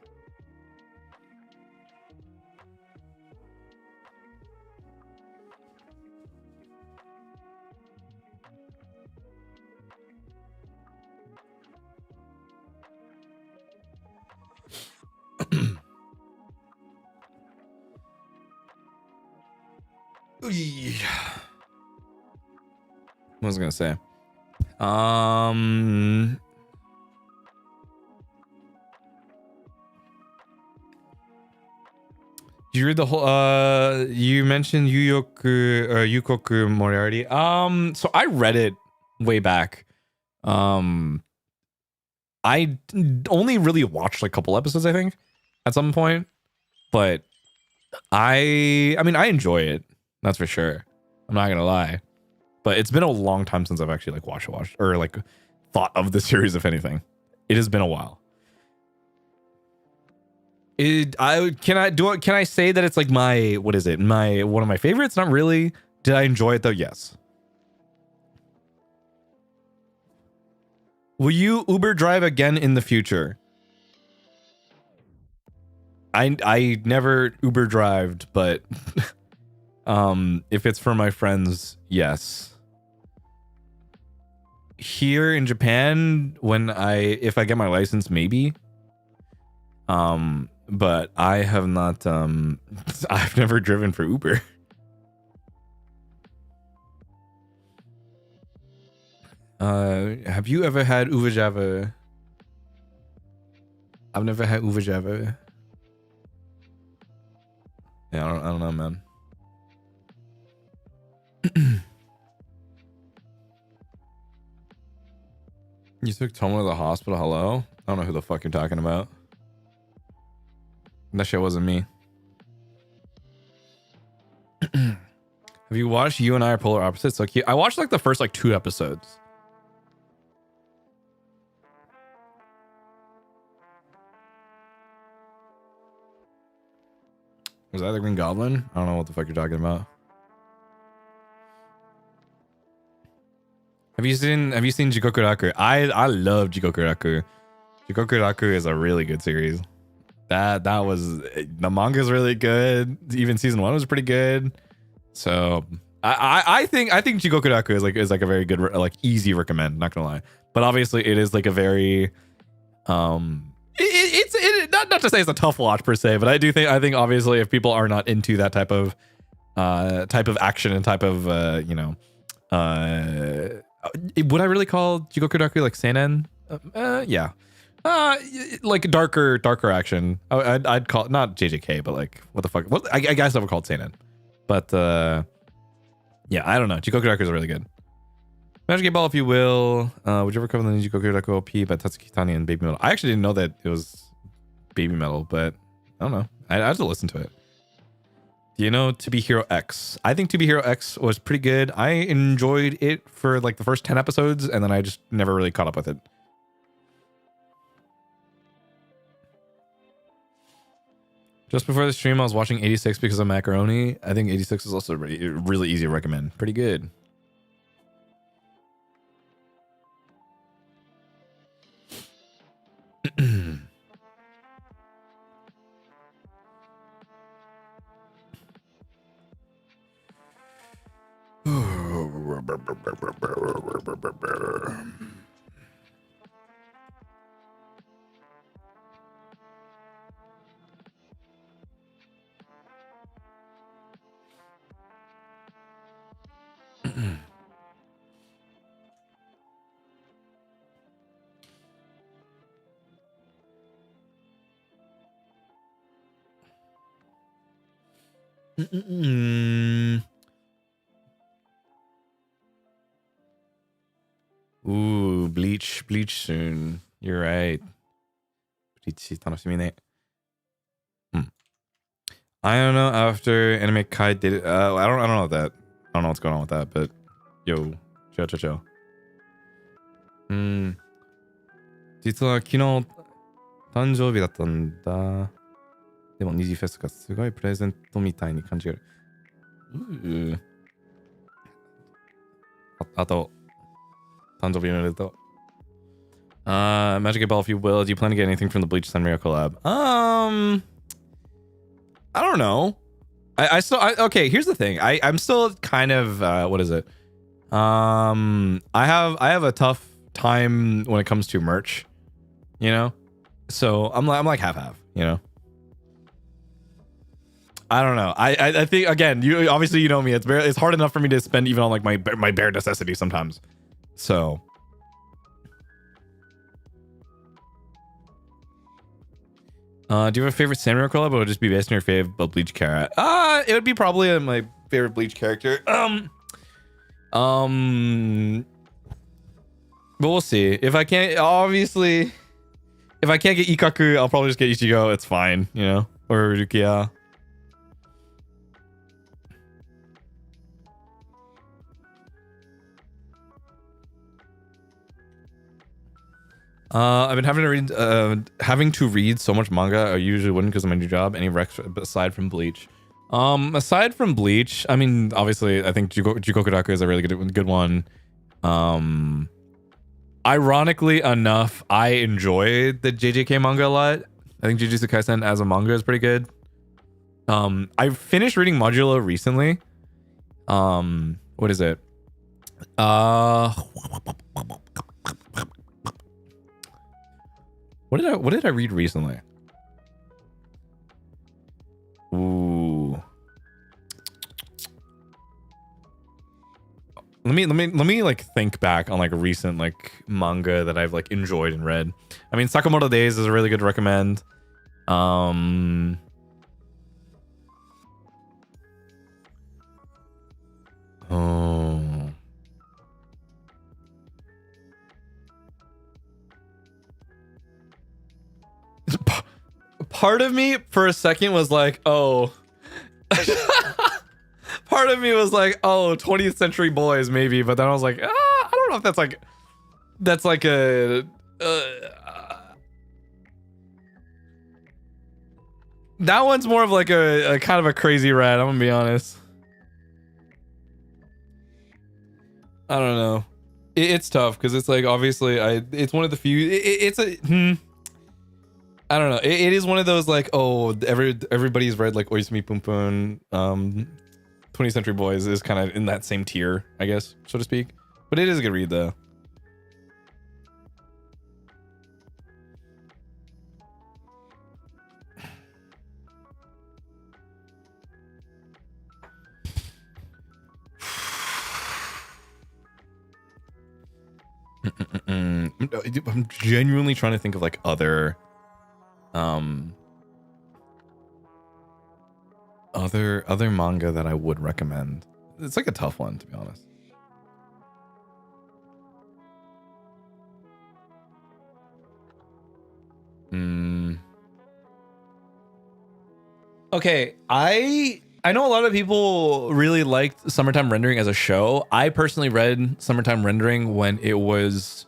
What was I gonna say? Did you read the whole you mentioned Yukoku Moriarty? So I read it way back. I only really watched like a couple episodes, I think, at some point. But I mean I enjoy it. That's for sure. I'm not gonna lie. But it's been a long time since I've actually like watched or like thought of the series, if anything. It has been a while. Can I say that it's like my one of my favorites? Not really. Did I enjoy it though? Yes. Will you Uber drive again in the future? I never Uber drived, but if it's for my friends, yes. Here in Japan, if I get my license, maybe. But I have not I've never driven for Uber. Have you ever had Uber Java? I've never had Uber Java. Yeah, I don't know, man. You took Tomo to the hospital? Hello? I don't know who the fuck you're talking about. That shit wasn't me. Have you watched You and I Are Polar Opposites? So cute. I watched like the first like 2 episodes. Was that the Green Goblin? I don't know what the fuck you're talking about. Have you seen Jikoku Raku? I love Jikoku Raku. Jikoku Raku is a really good series. That was, the manga's really good. Even season 1 was pretty good. So I think Jikoku Raku is like a very good like easy recommend, not gonna lie. But obviously it is like a very it's not to say it's a tough watch per se, but I think obviously if people are not into that type of action and type of would I really call Jikoku Raku like seinen? Yeah. Like darker action. I'd call it not JJK, but like what the fuck? What I guess I would call it seinen. But yeah, I don't know. Jikoku Raku is really good. Magic Game Ball, if you will. Would you ever cover the Jikoku Raku OP by Tatsuki Tani and Baby Metal? I actually didn't know that it was Baby Metal, but I don't know. I have to listen to it. Do you know To Be Hero X? I think To Be Hero X was pretty good. I enjoyed it for like the first 10 episodes, and then I just never really caught up with it. Just before the stream, I was watching 86 because of macaroni. I think 86 is also really easy to recommend. Pretty good. Ooh, Bleach soon. You're right. Bleach 楽しみね. I don't know after Anime Kai did it. I don't know that. I don't know what's going on with that, but yo, chill. 実は昨日誕生日だったんだ。でもニジフェスがすごいプレゼントみたいに感じる。あと誕生日おめでとう。Magic 8 Ball, if you will. Do you plan to get anything from the Bleach Sanrio collab? I don't know. Okay, here's the thing. I'm still kind of what is it? I have a tough time when it comes to merch, you know? So I'm like half, you know? I don't know. I think, again, you obviously, you know me, it's hard enough for me to spend even on like my bare necessities sometimes. So do you have a favorite Sanrio collab, or would it just be based on your fave Bleach character? It would be probably my favorite Bleach character. But we'll see. If I can't, obviously, if I can't get Ikaku, I'll probably just get Ichigo. It's fine, you know, or Rukia. I've been having to read so much manga. I usually wouldn't because of my new job. Any recs aside from Bleach? Aside from Bleach, I mean, obviously, I think Jugoku is a really good one. Ironically enough, I enjoy the JJK manga a lot. I think Jujutsu Kaisen as a manga is pretty good. I finished reading Modulo recently. What is it? What did I read recently? Ooh. Let me like think back on like recent like manga that I've like enjoyed and read. I mean, Sakamoto Days is a really good recommend. Oh. Part of me for a second was like, oh. Part of me was like, oh, 20th Century Boys maybe, but then I was like, I don't know if that's like a that one's more of like a kind of a crazy rat, I'm gonna be honest. I don't know. It's tough because it's like, obviously it's one of the few, I don't know. It is one of those like, oh, everybody's read like Oisumi Pum Pum. 20th Century Boys is kind of in that same tier, I guess, so to speak. But it is a good read though. I'm genuinely trying to think of like other other manga that I would recommend. It's like a tough one, to be honest. Okay, I know a lot of people really liked Summertime Rendering as a show. I personally read Summertime Rendering when it was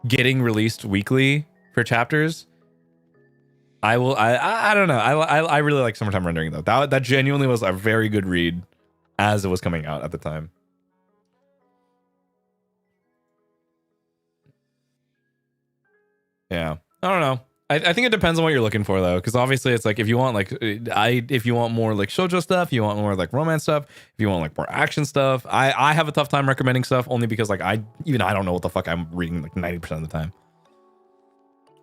getting released weekly for chapters. I don't know. I really like Summertime Rendering though. That genuinely was a very good read as it was coming out at the time. Yeah, I don't know. I think it depends on what you're looking for though, because obviously it's like if you want like if you want more like shoujo stuff, you want more like romance stuff, if you want like more action stuff, I have a tough time recommending stuff only because like I don't know what the fuck I'm reading like 90% of the time.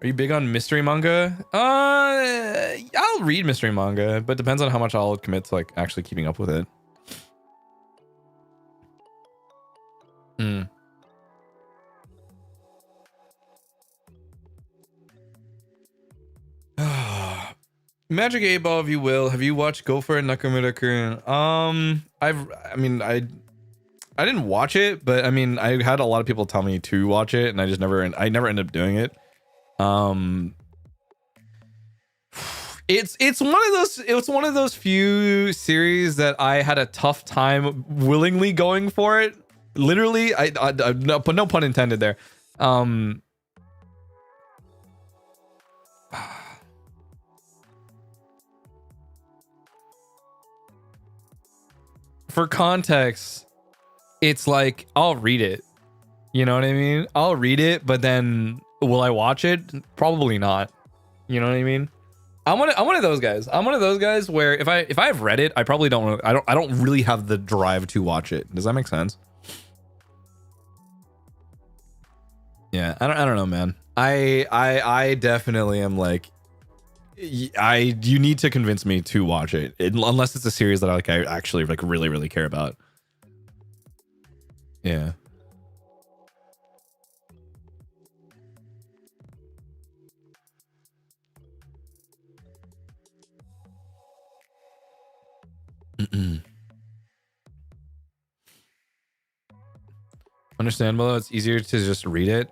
Are you big on mystery manga? I'll read mystery manga, but depends on how much I'll commit to like actually keeping up with it. Magic 8 Ball, if you will. Have you watched Go for It, Nakamura-kun? I didn't watch it, but I mean, I had a lot of people tell me to watch it, and I never ended up doing it. It's one of those few series that I had a tough time willingly going for it. Literally, no pun intended there. For context, it's like I'll read it. You know what I mean? I'll read it, but then Will I watch it? Probably not. You know what I mean? I'm one of those guys. I'm one of those guys where if I have read it, I probably don't. I don't really have the drive to watch it. Does that make sense? Yeah, I don't know, man. I definitely am like, you need to convince me to watch it, unless it's a series that I actually like really care about. Yeah. Understandable. It's easier to just read it.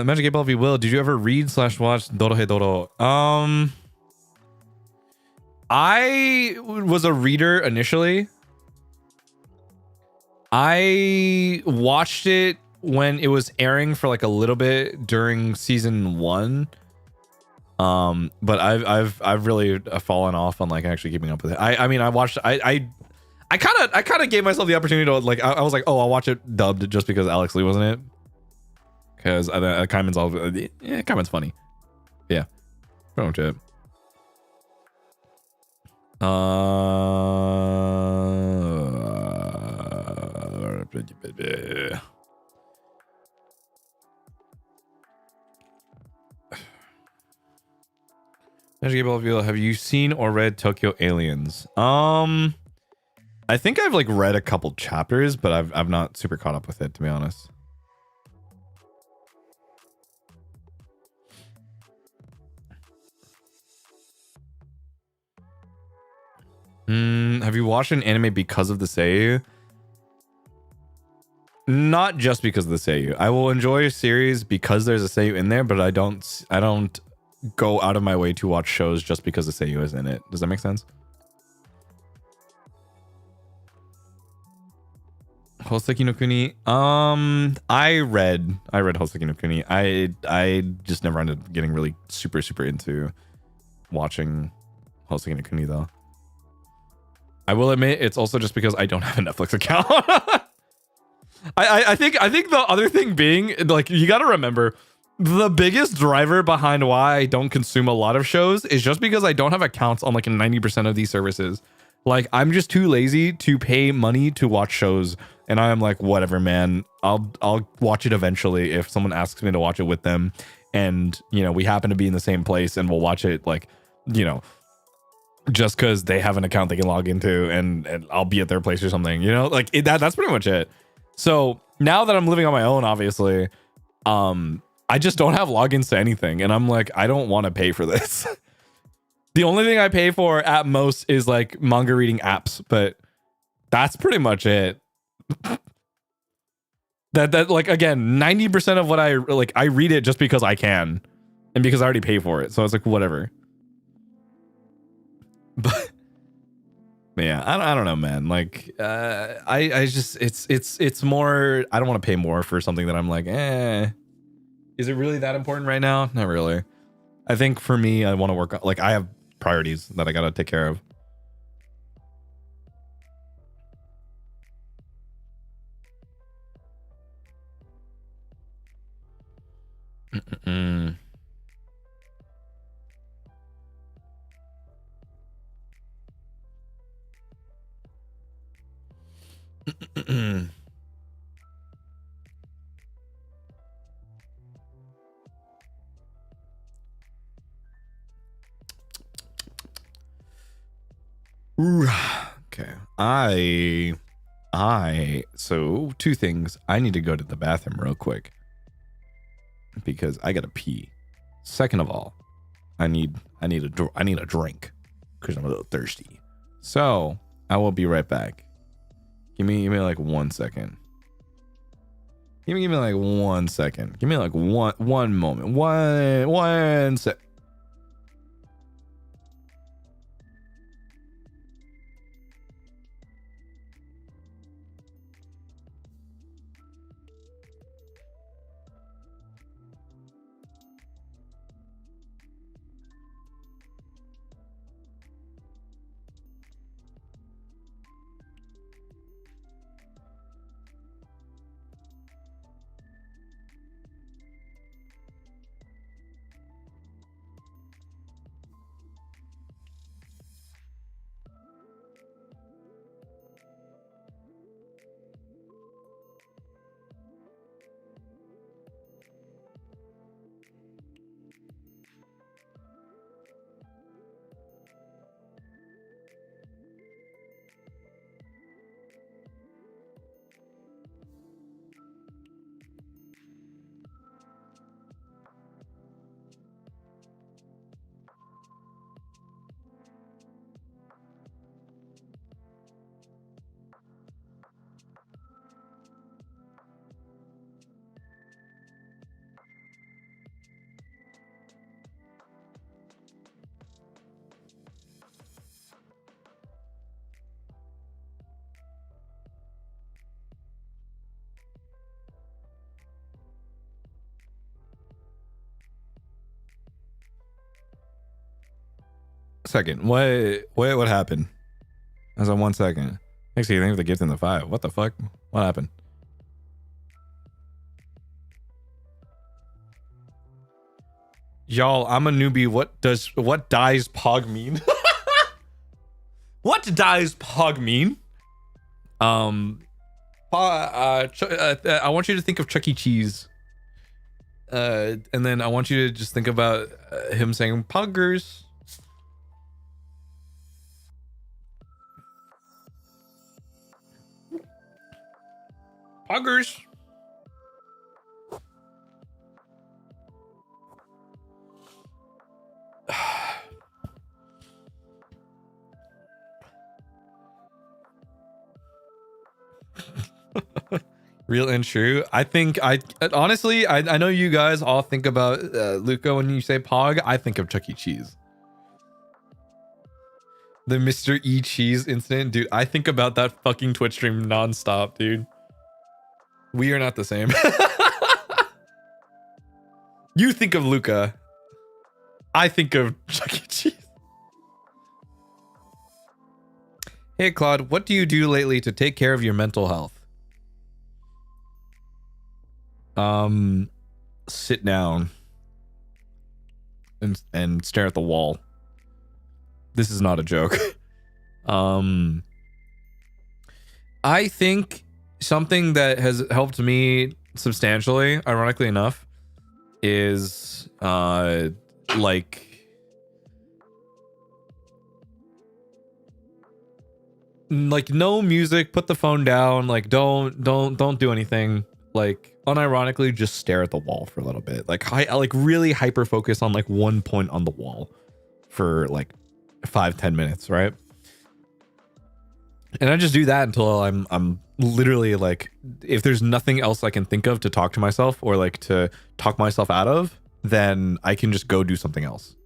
Magic 8 Ball, if you will, did you ever read / watch Dorohedoro? I was a reader initially. I watched it when it was airing for like a little bit during season 1. But I've really fallen off on like actually keeping up with it. I mean, I watched, I kind of gave myself the opportunity to like, I was like, oh, I'll watch it dubbed just because Alex Lee wasn't it. Because Kaiman's all, yeah, Kaiman's funny. Yeah, pretty much it. Have you seen or read Tokyo Aliens? I think I've like read a couple chapters, but I've not super caught up with it, to be honest. Have you watched an anime because of the seiyuu? Not just because of the seiyuu. I will enjoy a series because there's a seiyuu in there, but I don't go out of my way to watch shows just because the seiyuu is in it. Does that make sense? Hoseki no Kuni. I read Hoseki no Kuni. I just never ended up getting really super into watching Hoseki no Kuni though. I will admit it's also just because I don't have a Netflix account. I think the other thing being, like, you got to remember the biggest driver behind why I don't consume a lot of shows is just because I don't have accounts on like 90% of these services. Like, I'm just too lazy to pay money to watch shows, and I am like, whatever, man. I'll watch it eventually if someone asks me to watch it with them, and you know, we happen to be in the same place, and we'll watch it, like, you know, just because they have an account they can log into, and I'll be at their place or something, you know, like that's pretty much it. So now that I'm living on my own, obviously, I just don't have logins to anything, and I'm like, I don't want to pay for this. The only thing I pay for at most is like manga reading apps, but that's pretty much it. that like, again, 90% of what I like, I read it just because I can, and because I already pay for it. So it's like, whatever. But yeah, I don't know, man. Like, I just, it's more, I don't want to pay more for something that I'm like, is it really that important right now? Not really. I think for me, I want to work on, like, I have priorities that I gotta take care of. Okay. So two things. I need to go to the bathroom real quick because I gotta pee. Second of all, I need a drink because I'm a little thirsty. So I will be right back. Give me like 1 second. Give me like 1 second. Give me like one moment. One sec. second. What happened? As on 1 second. Thanks for the gift in the 5. What the fuck? What happened? Y'all, I'm a newbie. What dies Pog mean? What dies Pog mean? I want you to think of Chuck E. Cheese. And then I want you to just think about him saying Poggers. Poggers. Real and true. I think honestly, I know you guys all think about Luca when you say Pog. I think of Chuck E. Cheese. The Mr. E. Cheese incident, dude. I think about that fucking Twitch stream nonstop, dude. We are not the same. You think of Luca. I think of Chuck E. Cheese. Hey, Claude, what do you do lately to take care of your mental health? Sit down and stare at the wall. This is not a joke. I think something that has helped me substantially, ironically enough, is like no music, put the phone down, like don't do anything. Like unironically just stare at the wall for a little bit. Like really hyper focus on like one point on the wall for like 5-10 minutes, right? And I just do that until I'm literally like, if there's nothing else I can think of to talk to myself or like to talk myself out of, then I can just go do something else.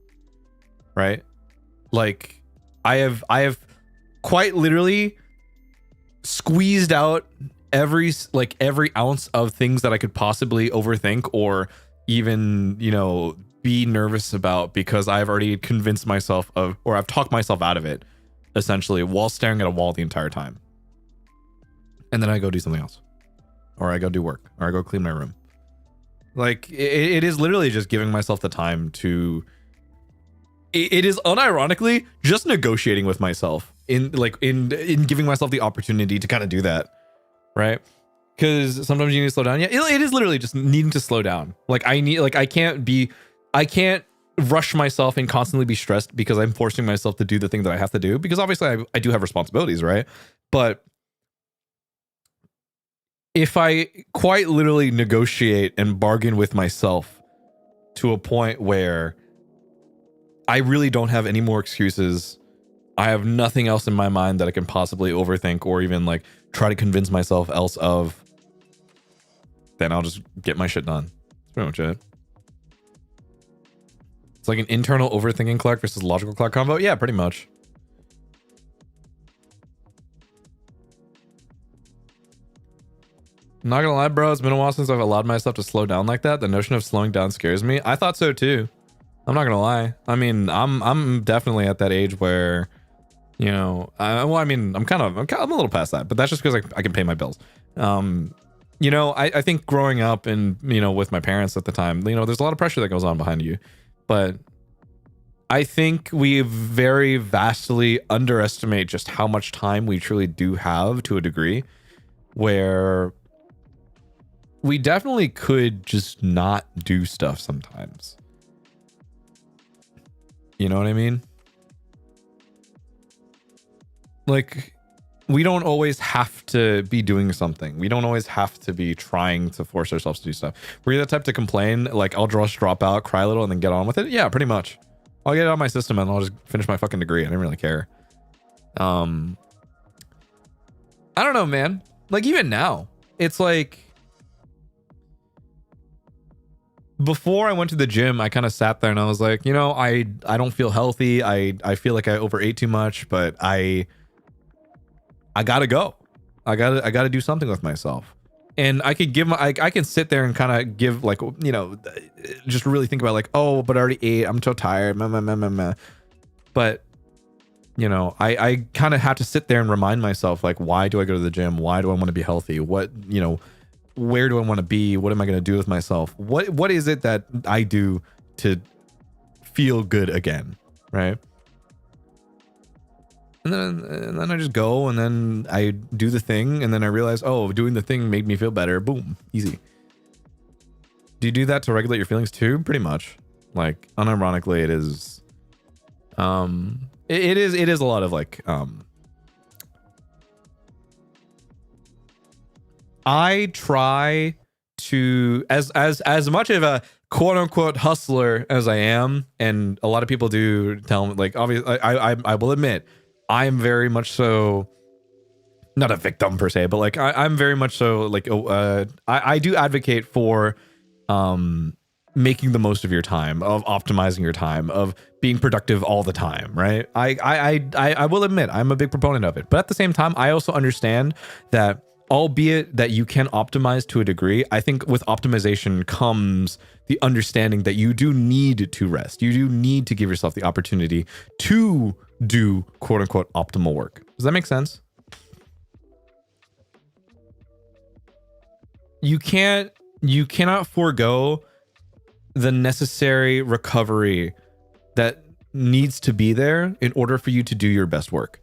Right? Like I have quite literally squeezed out every ounce of things that I could possibly overthink or even, you know, be nervous about, because I've already convinced myself of, or I've talked myself out of it essentially while staring at a wall the entire time. And then I go do something else, or I go do work, or I go clean my room. Like it is literally just giving myself the time to, it is unironically just negotiating with myself in giving myself the opportunity to kind of do that. Right? Because sometimes you need to slow down. Yeah, it is literally just needing to slow down. Like I can't rush myself and constantly be stressed because I'm forcing myself to do the thing that I have to do, because obviously I do have responsibilities, right? But if I quite literally negotiate and bargain with myself to a point where I really don't have any more excuses, I have nothing else in my mind that I can possibly overthink or even like try to convince myself else of, then I'll just get my shit done. That's pretty much it. It's like an internal overthinking clock versus logical clock combo. Yeah, pretty much. I'm not gonna lie, bro. It's been a while since I've allowed myself to slow down like that. The notion of slowing down scares me. I thought so too. I'm not gonna lie. I mean, I'm definitely at that age where, you know, well, I mean, I'm a little past that, but that's just because I can pay my bills. You know, I think growing up and, you know, with my parents at the time, you know, there's a lot of pressure that goes on behind you, but I think we very vastly underestimate just how much time we truly do have, to a degree where we definitely could just not do stuff sometimes. You know what I mean? Like, we don't always have to be doing something. We don't always have to be trying to force ourselves to do stuff. We're the type to complain, like, I'll just drop out, cry a little, and then get on with it. Yeah, pretty much. I'll get it out of my system and I'll just finish my fucking degree. I didn't really care. I don't know, man. Like, even now, it's like, before I went to the gym, I kind of sat there and I was like, you know, I don't feel healthy. I feel like I overate too much, but I gotta go. I gotta do something with myself. And I could give I can sit there and kind of give, like, you know, just really think about like, oh, but I already ate. I'm so tired. But you know, I kind of have to sit there and remind myself, like, why do I go to the gym? Why do I want to be healthy? What, you know, where do I want to be? What am I going to do with myself? What is it that I do to feel good again? Right. And then I just go, and then I do the thing, and then I realize, oh, doing the thing made me feel better. Boom, easy. Do you do that to regulate your feelings too? Pretty much. Like, unironically, it is. It is a lot of like. I try to, as much of a quote unquote hustler as I am, and a lot of people do tell me, like, obviously, I will admit, I'm very much so not a victim per se, but like I'm very much so like I do advocate for making the most of your time, of optimizing your time, of being productive all the time, right? I will admit I'm a big proponent of it, but at the same time, I also understand that albeit that you can optimize to a degree, I think with optimization comes the understanding that you do need to rest. You do need to give yourself the opportunity to do quote unquote optimal work. Does that make sense? You cannot forego the necessary recovery that needs to be there in order for you to do your best work.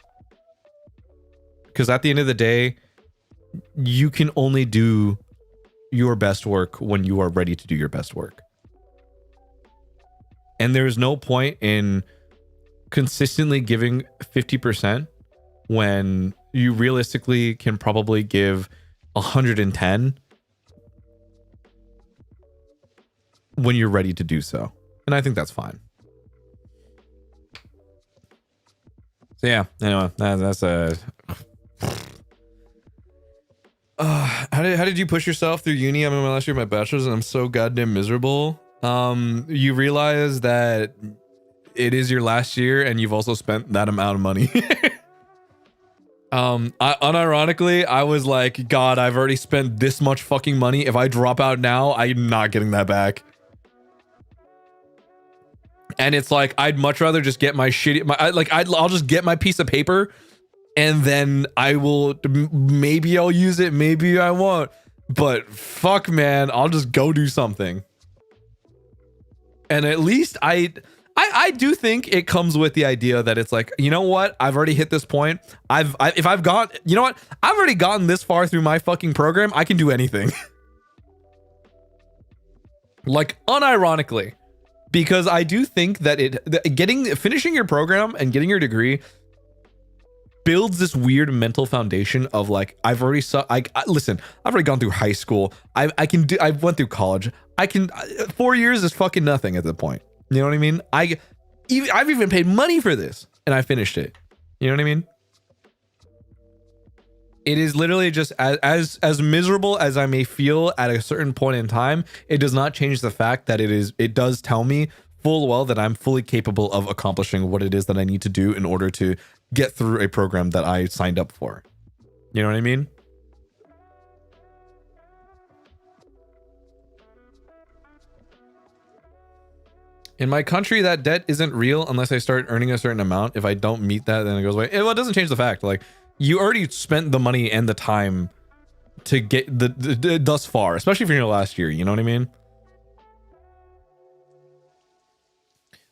Because at the end of the day, you can only do your best work when you are ready to do your best work. And there's no point in consistently giving 50% when you realistically can probably give 110 when you're ready to do so. And I think that's fine. So yeah, anyway, that's a... how did you push yourself through uni? I'm in my last year of my bachelor's and I'm so goddamn miserable. You realize that it is your last year and you've also spent that amount of money. Unironically, I was like, God, I've already spent this much fucking money. If I drop out now, I'm not getting that back. And it's like, I'd much rather just get my shitty, I'll just get my piece of paper, and then I will, maybe I'll use it, maybe I won't, but fuck, man, I'll just go do something. And at least I do think it comes with the idea that it's like, you know what? I've already hit this point. I've already gotten this far through my fucking program. I can do anything. Like, unironically, because I do think that finishing your program and getting your degree builds this weird mental foundation of like, listen, I've already gone through high school. I went through college. 4 years is fucking nothing at the point. You know what I mean? I've even paid money for this and I finished it. You know what I mean? It is literally just as miserable as I may feel at a certain point in time. It does not change the fact that it does tell me full well that I'm fully capable of accomplishing what it is that I need to do in order to get through a program that I signed up for. You know what I mean? In my country, that debt isn't real unless I start earning a certain amount. If I don't meet that, then it goes away. Well, it doesn't change the fact. Like, you already spent the money and the time to get the thus far, especially if you're in your last year. You know what I mean?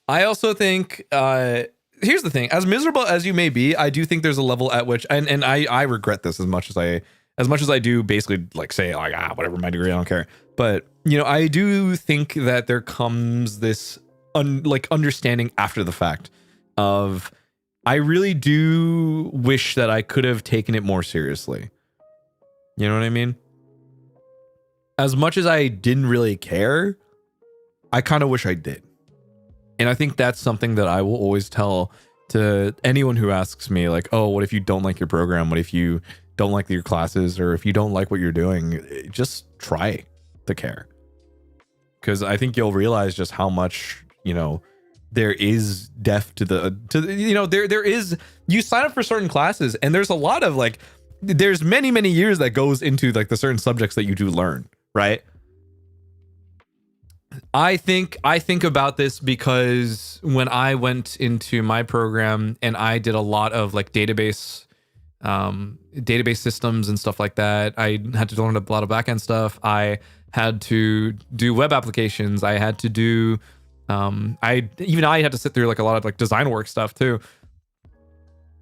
I also think, here's the thing, as miserable as you may be, I do think there's a level at which, and I regret this as much as I do basically like say, like, whatever, my degree, I don't care. But, you know, I do think that there comes this understanding after the fact of, I really do wish that I could have taken it more seriously. You know what I mean? As much as I didn't really care, I kind of wish I did. And I think that's something that I will always tell to anyone who asks me, like, oh, what if you don't like your program? What if you don't like your classes? Or if you don't like what you're doing? Just try to care. Because I think you'll realize just how much, you know, there is depth to you know, there is, you sign up for certain classes and there's a lot of like, there's many years that goes into like the certain subjects that you do learn, right? I think about this because when I went into my program and I did a lot of like database systems and stuff like that, I had to learn a lot of backend stuff. I had to do web applications. I had to do I had to sit through like a lot of like design work stuff too.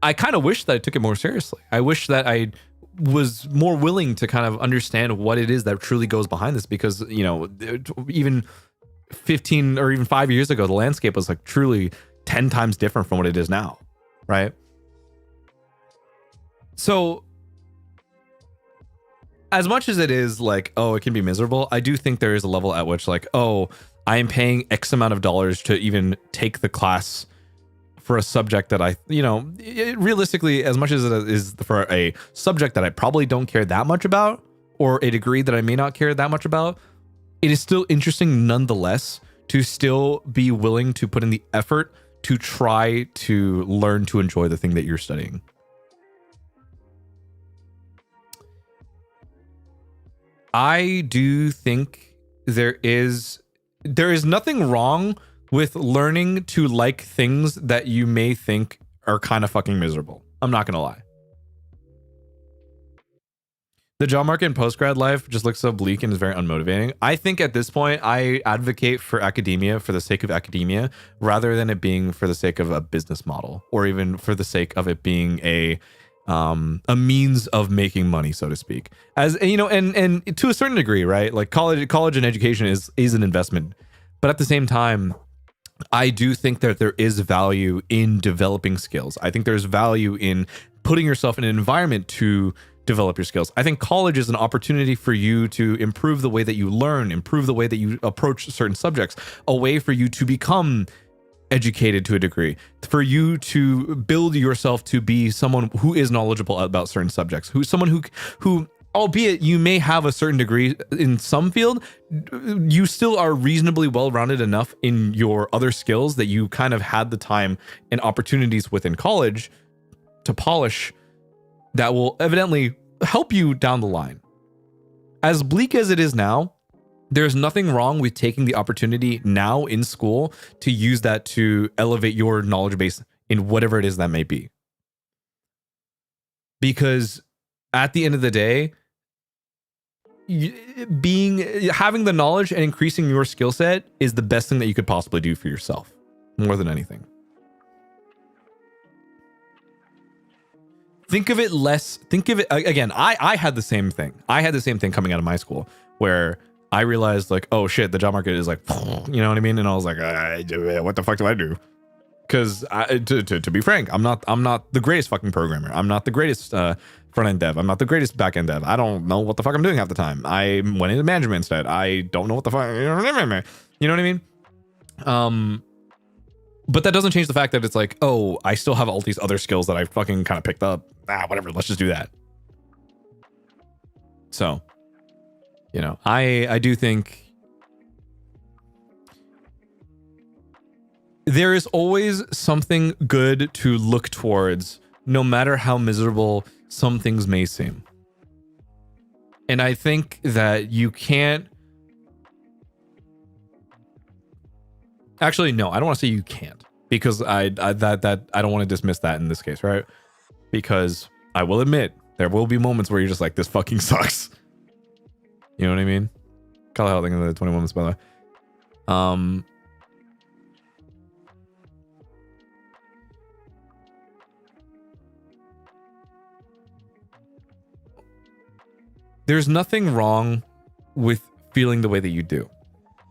I kind of wish that I took it more seriously. I wish that I was more willing to kind of understand what it is that truly goes behind this, because, you know, even 15 or even 5 years ago, the landscape was like truly 10 times different from what it is now, right? So as much as it is like, oh, it can be miserable, I do think there is a level at which like, oh, I am paying X amount of dollars to even take the class for a subject that I, you know, realistically, as much as it is for a subject that I probably don't care that much about, or a degree that I may not care that much about, it is still interesting nonetheless to still be willing to put in the effort to try to learn to enjoy the thing that you're studying. I do think there is nothing wrong with learning to like things that you may think are kind of fucking miserable. I'm not gonna lie. The job market and post-grad life just looks so bleak and is very unmotivating. I think at this point, I advocate for academia for the sake of academia, rather than it being for the sake of a business model, or even for the sake of it being a means of making money, so to speak. As you know, and to a certain degree, right? Like college and education is an investment, but at the same time, I do think that there is value in developing skills. I think there's value in putting yourself in an environment to develop your skills. I think college is an opportunity for you to improve the way that you learn, improve the way that you approach certain subjects, a way for you to become educated to a degree, for you to build yourself to be someone who is knowledgeable about certain subjects, someone who albeit you may have a certain degree in some field, you still are reasonably well-rounded enough in your other skills that you kind of had the time and opportunities within college to polish that will evidently help you down the line. As bleak as it is now, there's nothing wrong with taking the opportunity now in school to use that to elevate your knowledge base in whatever it is that may be. Because at the end of the day, having the knowledge and increasing your skill set is the best thing that you could possibly do for yourself, more than anything. Think of it again. I had the same thing. I had the same thing coming out of my school, where I realized like, oh shit, the job market is like, you know what I mean? And I was like, what the fuck do I do? Because to be frank, I'm not the greatest fucking programmer. I'm not the greatest front-end dev. I'm not the greatest back-end dev. I don't know what the fuck I'm doing half the time. I went into management instead. I don't know what the fuck, you know what I mean? But that doesn't change the fact that it's like, oh, I still have all these other skills that I fucking kind of picked up. Whatever, let's just do that. So, you know, I do think there is always something good to look towards, no matter how miserable some things may seem. And I think that you can't... Actually, no, I don't want to say you can't, because I don't want to dismiss that in this case, right? Because I will admit, there will be moments where you're just like, this fucking sucks. You know what I mean? Call out the 21 moments, by the way. There's nothing wrong with feeling the way that you do.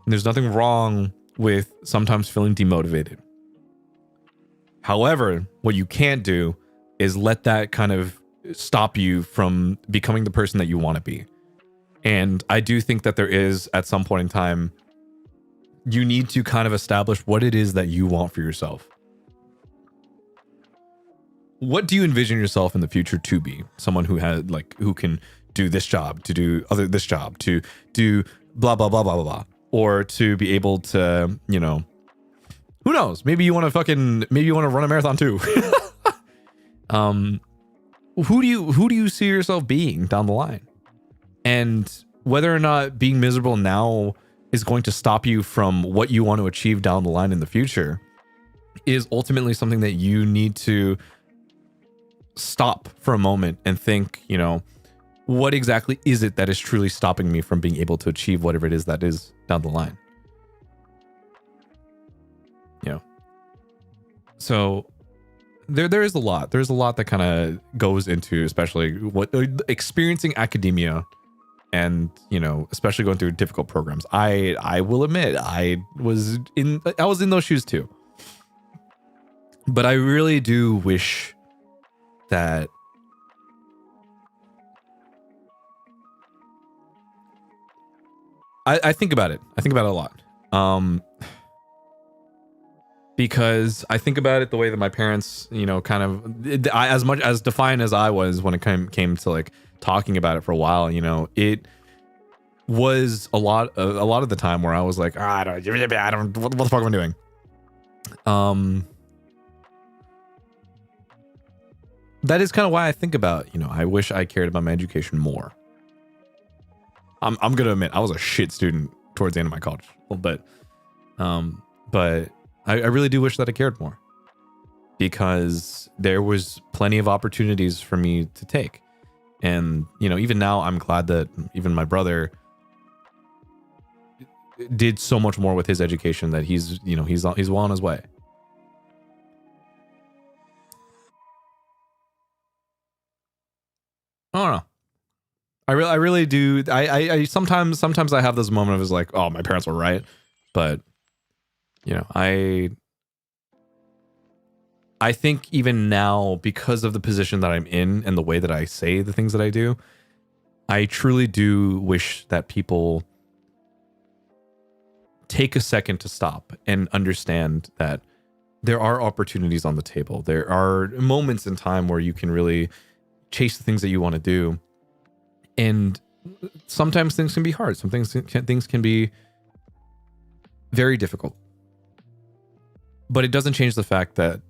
There's nothing wrong with sometimes feeling demotivated. However, what you can't do is let that kind of stop you from becoming the person that you want to be. And I do think that there is, at some point in time, you need to kind of establish what it is that you want for yourself. What do you envision yourself in the future to be? Someone who had who can do this job, to do this job, to do blah, blah, blah, blah, blah, blah. Or to be able to, you know, who knows? Maybe you want to run a marathon too. Who do you see yourself being down the line? And whether or not being miserable now is going to stop you from what you want to achieve down the line in the future is ultimately something that you need to stop for a moment and think, you know, what exactly is it that is truly stopping me from being able to achieve whatever it is that is down the line? You know, so there is a lot. There's a lot that kind of goes into, especially what experiencing academia, and you know, especially going through difficult programs. I will admit I was in those shoes too. But I really do wish that I think about it. I think about it a lot. Because I think about it the way that my parents, you know, kind of, as much as defiant as I was when it came to like talking about it for a while, you know, it was a lot of the time where I was like, I don't, what the fuck am I doing? That is kind of why I think about, you know, I wish I cared about my education more. I'm gonna admit I was a shit student towards the end of my college, but I really do wish that I cared more, because there was plenty of opportunities for me to take. And, you know, even now I'm glad that even my brother did so much more with his education, that he's, you know, he's well on his way. I don't know. I really do. I sometimes I have this moment of like, oh, my parents were right. But, you know, I think even now, because of the position that I'm in and the way that I say the things that I do, I truly do wish that people take a second to stop and understand that there are opportunities on the table. There are moments in time where you can really chase the things that you want to do. And sometimes things can be hard. Some things can be very difficult. But it doesn't change the fact that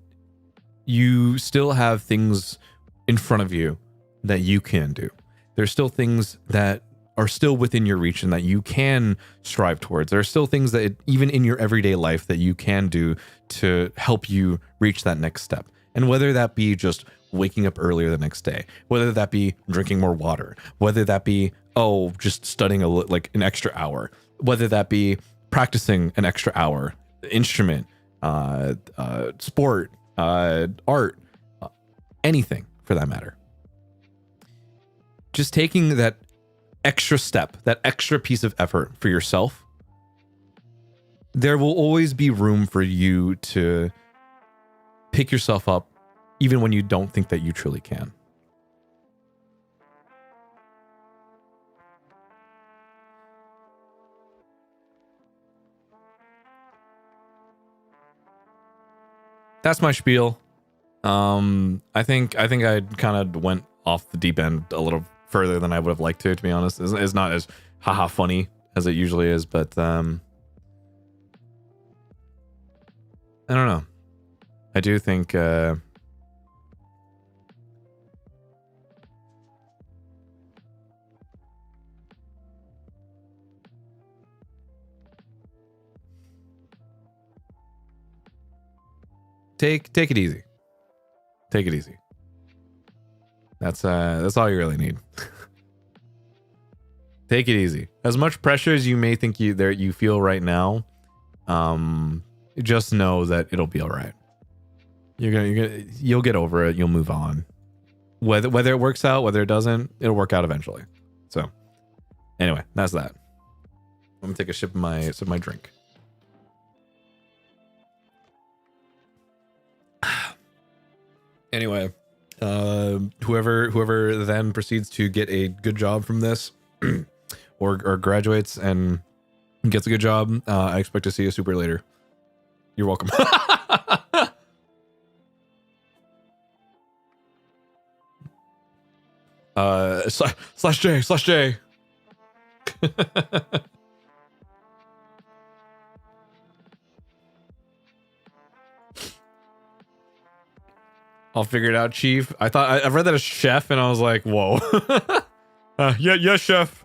you still have things in front of you that you can do. There's still things that are still within your reach and that you can strive towards. There are still things that even in your everyday life that you can do to help you reach that next step. And whether that be just waking up earlier the next day, whether that be drinking more water, whether that be, just studying like an extra hour, whether that be practicing an extra hour, instrument, sport, art, anything for that matter. Just taking that extra step, that extra piece of effort for yourself, there will always be room for you to pick yourself up, even when you don't think that you truly can. That's my spiel. I think I kind of went off the deep end a little further than I would have liked to be honest. It's not as haha funny as it usually is, but I don't know. I do think take it easy. Take it easy. That's all you really need. Take it easy. As much pressure as you may think you feel right now, just know that it'll be all right. You'll get over it. You'll move on. Whether it works out, whether it doesn't, it'll work out eventually. So, anyway, that's that. I'm gonna take a sip of my drink. Anyway, whoever then proceeds to get a good job from this, or graduates and gets a good job, I expect to see you super later. You're welcome. /J. I'll figure it out, Chief. I read that as chef, and I was like, whoa. Yeah, chef.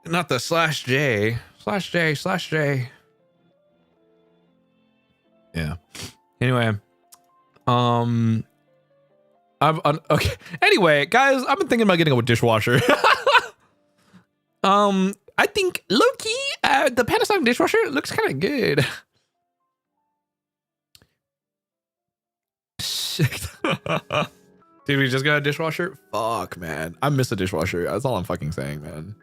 Not the /J. /J. Yeah. Anyway. Okay. Anyway, guys, I've been thinking about getting a dishwasher. I think low-key, the Panasonic dishwasher looks kind of good. Shit. Dude, we just got a dishwasher? Fuck, man. I miss a dishwasher. That's all I'm fucking saying, man.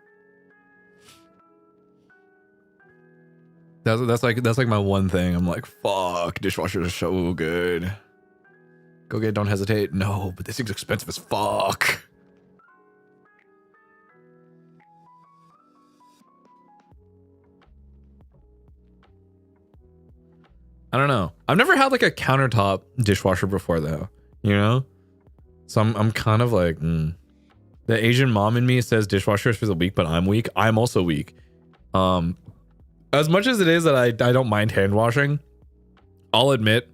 That's like my one thing. I'm like, fuck, dishwashers are so good. Go get it, don't hesitate. No, but this thing's expensive as fuck. I don't know. I've never had like a countertop dishwasher before though, you know? So I'm kind of like, The Asian mom in me says dishwashers feel weak, but I'm weak. I'm also weak. As much as it is that I don't mind hand washing, I'll admit,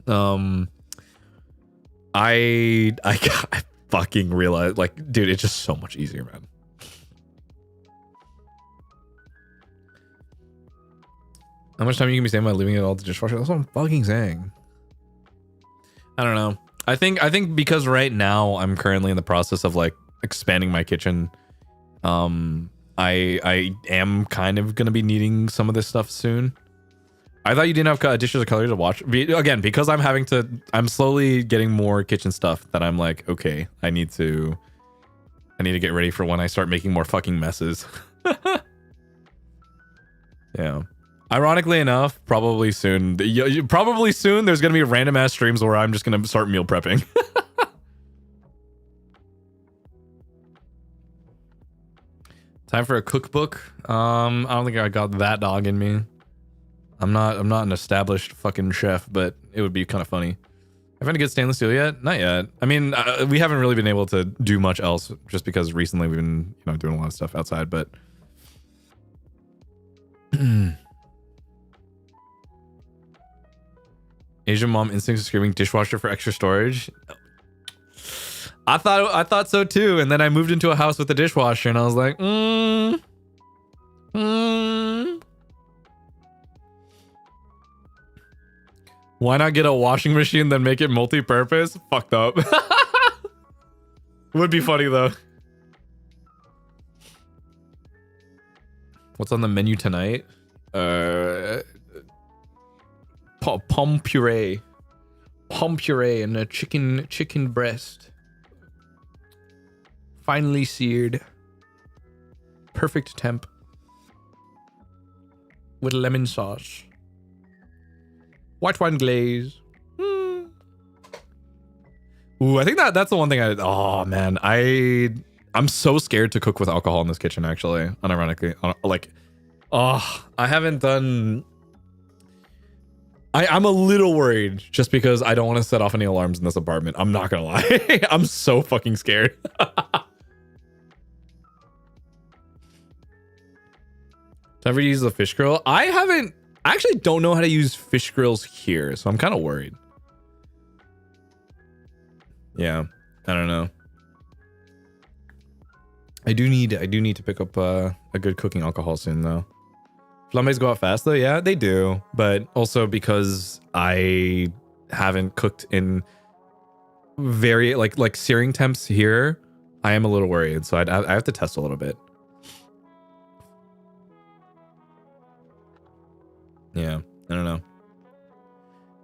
I fucking realized, like, dude, it's just so much easier, man. How much time you can be saying by leaving it all to dishwasher? That's what I'm fucking saying. I don't know. I think because right now I'm currently in the process of like expanding my kitchen. I am kind of gonna be needing some of this stuff soon. I thought you didn't have dishes or cutlery to wash. Again, because I'm slowly getting more kitchen stuff that I'm like, okay, I need to get ready for when I start making more fucking messes. Yeah. Ironically enough, probably soon there's gonna be random ass streams where I'm just gonna start meal prepping. Time for a cookbook. I don't think I got that dog in me. I'm not an established fucking chef, but it would be kind of funny. Have any good stainless steel yet? Not yet. I mean, we haven't really been able to do much else just because recently we've been, doing a lot of stuff outside, but Asian mom instincts screaming dishwasher for extra storage. I thought so too, and then I moved into a house with a dishwasher, and I was like, why not get a washing machine then make it multi-purpose? Fucked up. Would be funny though. What's on the menu tonight? Pom puree and a chicken breast, finely seared, perfect temp, with lemon sauce, white wine glaze. Ooh, I think that's the one thing oh man, I'm so scared to cook with alcohol in this kitchen, actually, unironically. I haven't done. I'm a little worried just because I don't want to set off any alarms in this apartment. I'm not gonna lie. I'm so fucking scared. Ever use the fish grill? I actually don't know how to use fish grills here, so I'm kind of worried. Yeah, I don't know. I do need to pick up a good cooking alcohol soon though. Flambés go out fast though, yeah, they do. But also because I haven't cooked in very like searing temps here, I am a little worried. So I have to test a little bit. Yeah, I don't know.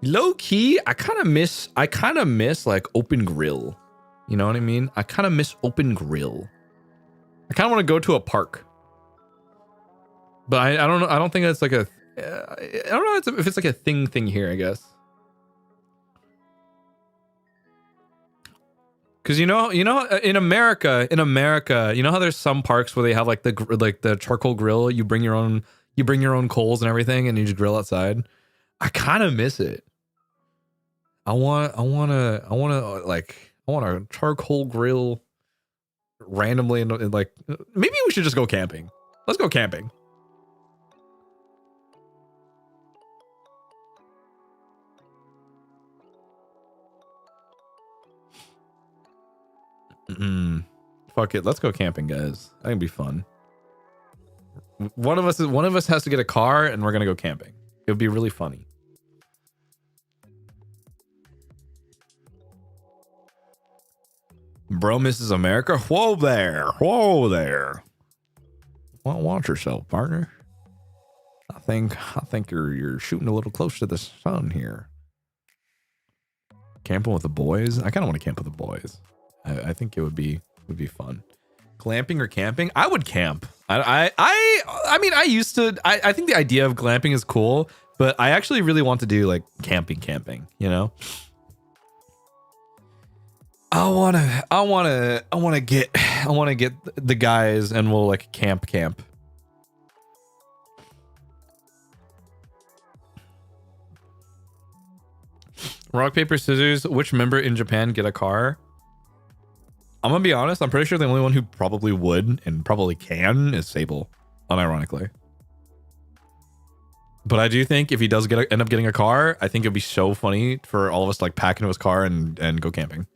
Low key, I kind of miss like open grill. You know what I mean? I kind of miss open grill. I kind of want to go to a park. But I don't know. I don't think it's like a. I don't know if it's like a thing here, I guess. Because in America, you know how there's some parks where they have like the charcoal grill. You bring your own coals and everything, and you just grill outside. I kind of miss it. I want a charcoal grill randomly, and like maybe we should just go camping. Let's go camping. Fuck it, let's go camping, guys. I think it'd be fun. One of us has to get a car and we're gonna go camping. It would be really funny. Bro misses America. Whoa there. Whoa there. Well, watch yourself, partner. I think you're shooting a little close to the sun here. Camping with the boys. I kind of want to camp with the boys. I think it would be fun. Glamping or camping? I would camp. I mean, I used to. I think the idea of glamping is cool, but I actually really want to do like camping. You know. I wanna get the guys and we'll like camp. Rock, paper, scissors. Which member in Japan get a car? I'm gonna be honest. I'm pretty sure the only one who probably would and probably can is Sable, unironically. But I do think if he does end up getting a car, I think it'd be so funny for all of us to like pack into his car and go camping.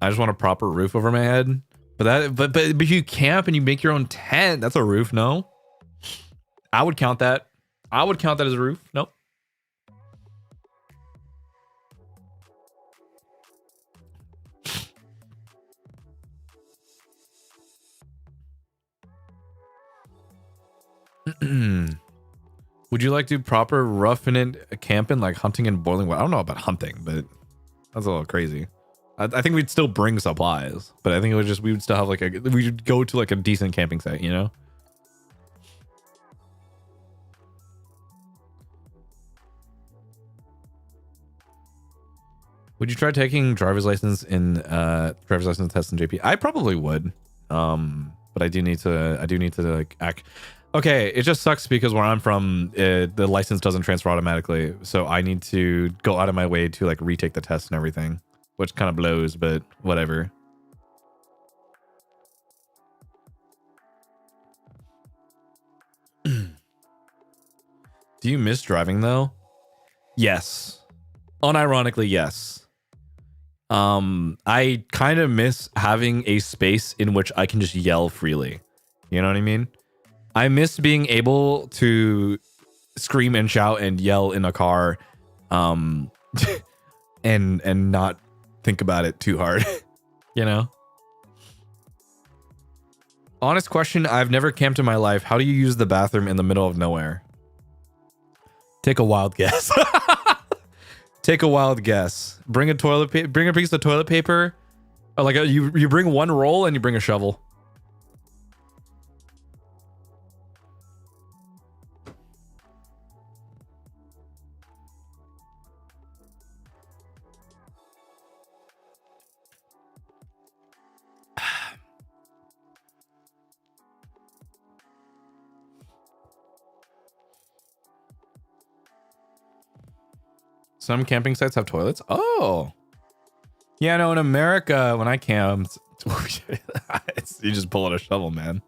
I just want a proper roof over my head. But if you camp and you make your own tent, that's a roof, no? I would count that. I would count that as a roof. Nope. Would you like to do proper roughing it camping, like hunting and boiling water? I don't know about hunting, but that's a little crazy. I think we'd still bring supplies, but I think it was just we would still have like we would go to like a decent camping site, you know? Would you try taking driver's license test in JP? I probably would. But I do need to like act. Okay, it just sucks because where I'm from, the license doesn't transfer automatically, so I need to go out of my way to like retake the test and everything, which kind of blows, but whatever. Do you miss driving though? Yes. Unironically, yes. I kind of miss having a space in which I can just yell freely. You know what I mean? I miss being able to scream and shout and yell in a car, and not think about it too hard. You know? Honest question, I've never camped in my life. How do you use the bathroom in the middle of nowhere? Take a wild guess. Take a wild guess. Bring a piece of toilet paper. Or like you bring one roll and you bring a shovel. Some camping sites have toilets. Oh. Yeah, no, in America, when I camped, you just pull out a shovel, man.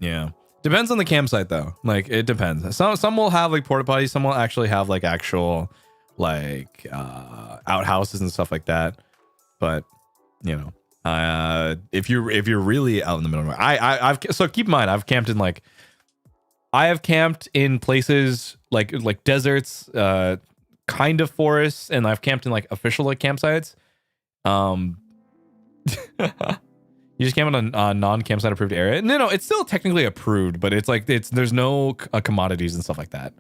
Yeah. Depends on the campsite, though. Like, it depends. Some will have, like, porta potties. Some will actually have, like, actual, like, outhouses and stuff like that. But, you know, if you're really out in the middle of I've so keep in mind, I've camped in, like, I have camped in places like deserts, kind of forests, and I've camped in like official like campsites. You just camp in a non-campsite approved area. No, it's still technically approved, but it's like there's no commodities and stuff like that.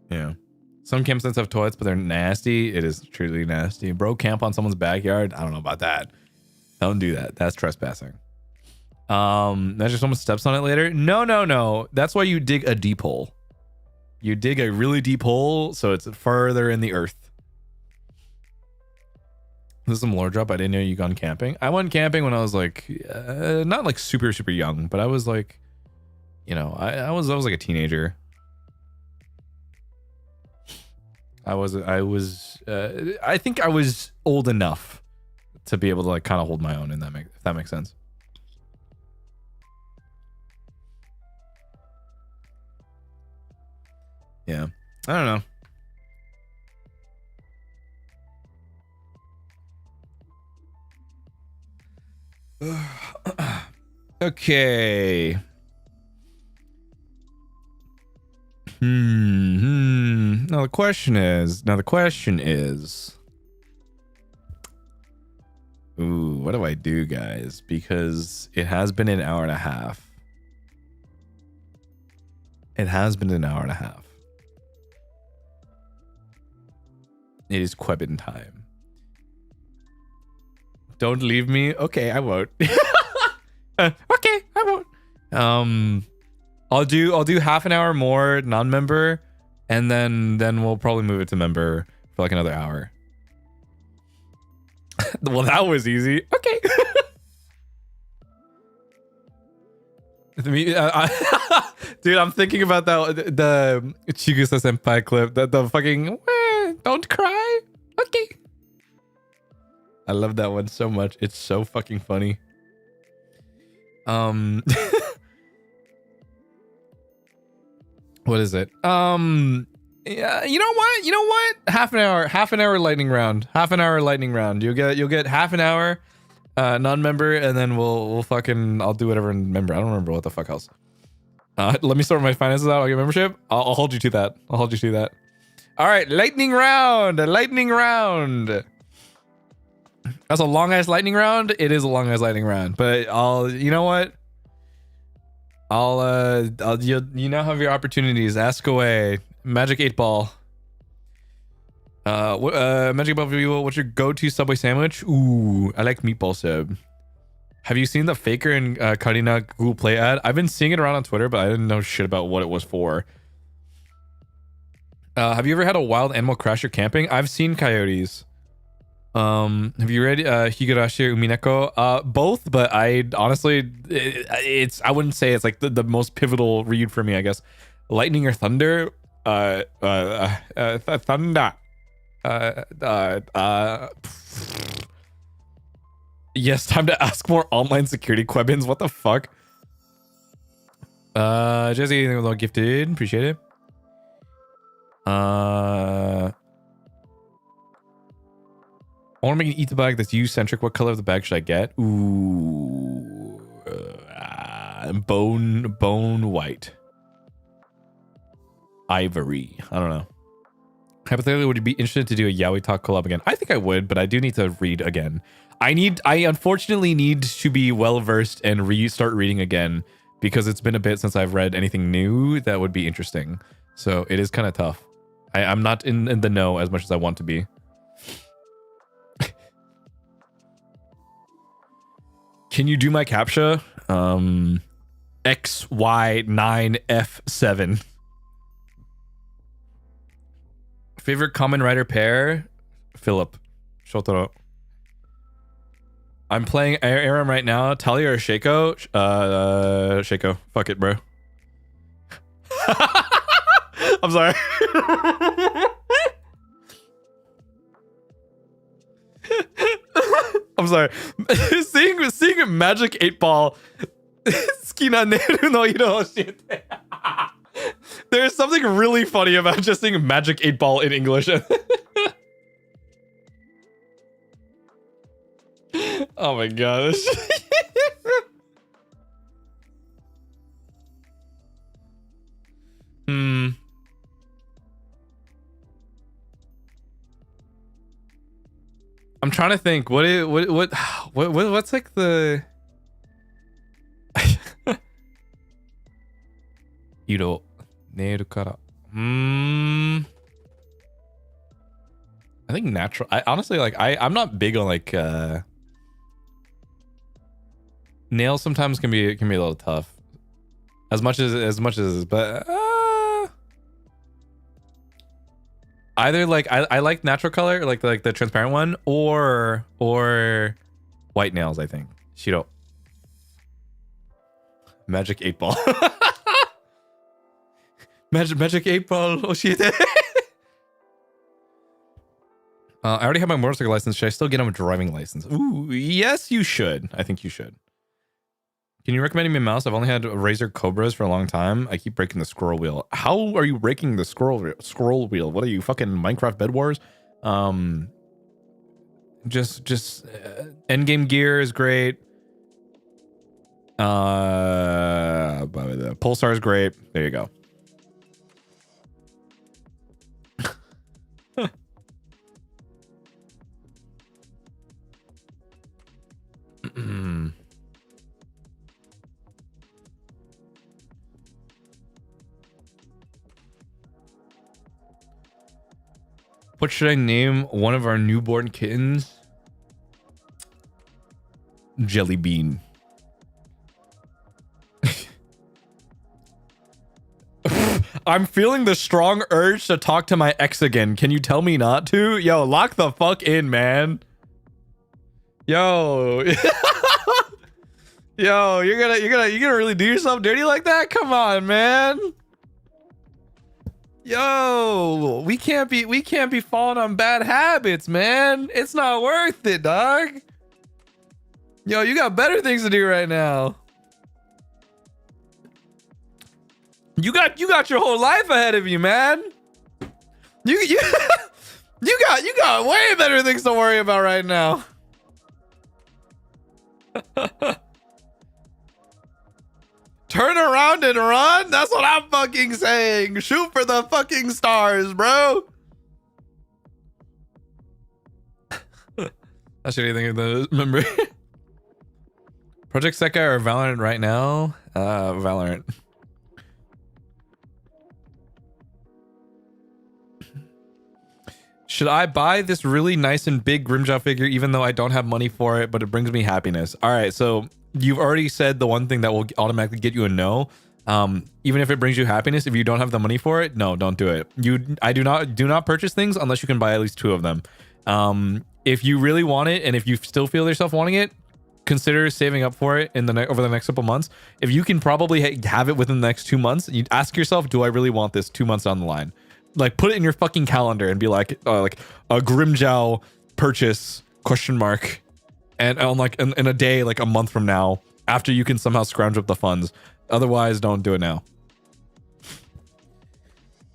Yeah. Some campsites have toilets, but they're nasty. It is truly nasty. Bro, camp on someone's backyard. I don't know about that. Don't do that. That's trespassing. That's just someone steps on it later. No. That's why you dig a deep hole. You dig a really deep hole so it's further in the earth. This is some lore drop. I didn't know you gone camping. I went camping when I was like, not like super young, but I was like, you know, I was like a teenager. I think I was old enough to be able to like kind of hold my own if that makes sense. Yeah. I don't know. Okay. Now the question is. Ooh, what do I do, guys? Because it has been an hour and a half. It has been an hour and a half. It is Quebin time. Don't leave me. Okay, I won't. Okay, I won't. I'll do half an hour more non-member, and then we'll probably move it to member for like another hour. Well, that was easy. Okay. Dude, I'm thinking about the Chigusa Senpai clip. The fucking don't cry. Okay. I love that one so much. It's so fucking funny. What is it? Yeah, you know what? Half an hour lightning round. You'll get half an hour non-member, and then we'll fucking I'll do whatever in member. I don't remember what the fuck else. Let me sort my finances out. I'll get membership. I'll hold you to that. All right, lightning round. That's a long ass lightning round. It is a long ass lightning round, but you know what? You now have your opportunities. Ask away. Magic 8 Ball. Magic 8 Ball, what's your go-to Subway sandwich? Ooh, I like meatball sub. Have you seen the Faker and Karina Google Play ad? I've been seeing it around on Twitter, but I didn't know shit about what it was for. Have you ever had a wild animal crash your camping? I've seen coyotes. Have you read Higurashi Umineko? Both, but I honestly, I wouldn't say it's like the most pivotal read for me, I guess. Lightning or thunder? Thunder. Yes, time to ask more online security questions. What the fuck? Jesse, a little gifted. Appreciate it. I want to make an eat the bag that's you centric. What color of the bag should I get? Ooh, bone white, ivory. I don't know. Hypothetically, would you be interested to do a Yaoi Talk collab again? I think I would, but I do need to read again. I unfortunately need to be well versed and start reading again, because it's been a bit since I've read anything new that would be interesting. So it is kind of tough. I'm not in the know as much as I want to be. Can you do my CAPTCHA? XY9F7. Favorite Kamen Rider pair? Philip. Shotaro. I'm playing Aram right now. Talia or Shaco? Shaco. Fuck it, bro. I'm sorry. I'm sorry. seeing Magic 8 Ball. There's something really funny about just seeing Magic 8 Ball in English. Oh my gosh. I'm trying to think. What's like the Iro Neru kara. I think natural. I honestly like I'm not big on like nails. Sometimes can be a little tough. As much as but either like I like natural color, like the transparent one, or white nails. I think Shiro. Magic 8 Ball. Magic 8 Ball. Oh shit. I already have my motorcycle license. Should I still get a driving license? Ooh, yes, you should. I think you should. Can you recommend me a mouse? I've only had Razer Cobras for a long time. I keep breaking the scroll wheel. How are you breaking the scroll wheel? What are you, fucking Minecraft Bed Wars? Just endgame gear is great. The Pulsar is great. There you go. What should I name one of our newborn kittens? Jelly Bean. I'm feeling the strong urge to talk to my ex again. Can you tell me not to? Yo, lock the fuck in, man. Yo. Yo, you're gonna really do yourself dirty like that? Come on, man. Yo, we can't be falling on bad habits, man. It's not worth it, dog. Yo, you got better things to do right now. You got your whole life ahead of you, man. You got way better things to worry about right now. Turn around and run? That's what I'm fucking saying. Shoot for the fucking stars, bro. That's anything of the memory. Project Sekkai or Valorant right now? Valorant. Should I buy this really nice and big Grimjaw figure even though I don't have money for it, but it brings me happiness? All right, so you've already said the one thing that will automatically get you a no. Even if it brings you happiness, if you don't have the money for it, no, don't do it. I do not purchase things unless you can buy at least 2 of them. If you really want it and if you still feel yourself wanting it, consider saving up for it in the over the next couple months. If you can probably have it within the next 2 months, you ask yourself, do I really want this 2 months down the line? Like, put it in your fucking calendar and be like a Grimjow purchase ? And on like in a day, like a month from now, after you can somehow scrounge up the funds. Otherwise, don't do it now.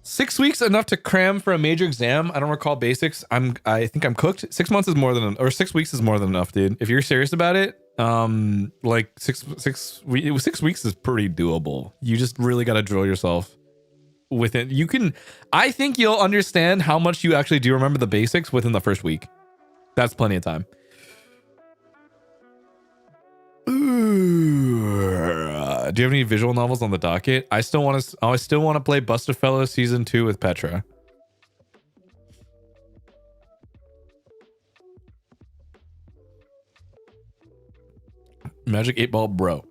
6 weeks enough to cram for a major exam? I don't recall basics. I think I'm cooked. 6 months is more than, or 6 weeks is more than enough, dude. If you're serious about it, like 6 weeks is pretty doable. You just really got to drill yourself with it. You can, I think you'll understand how much you actually do remember the basics within the first week. That's plenty of time. Ooh. Do you have any visual novels on the docket? I still want to play Buster Fellows season 2 with Petra. Magic 8 Ball, bro.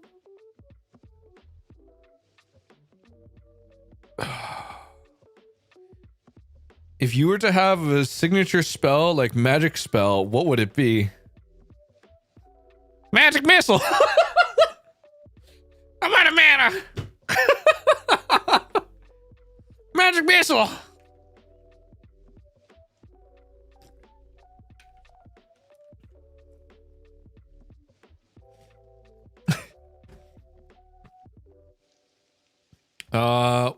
If you were to have a signature spell, like magic spell, what would it be? Magic missile. I'm out of mana. Magic missile.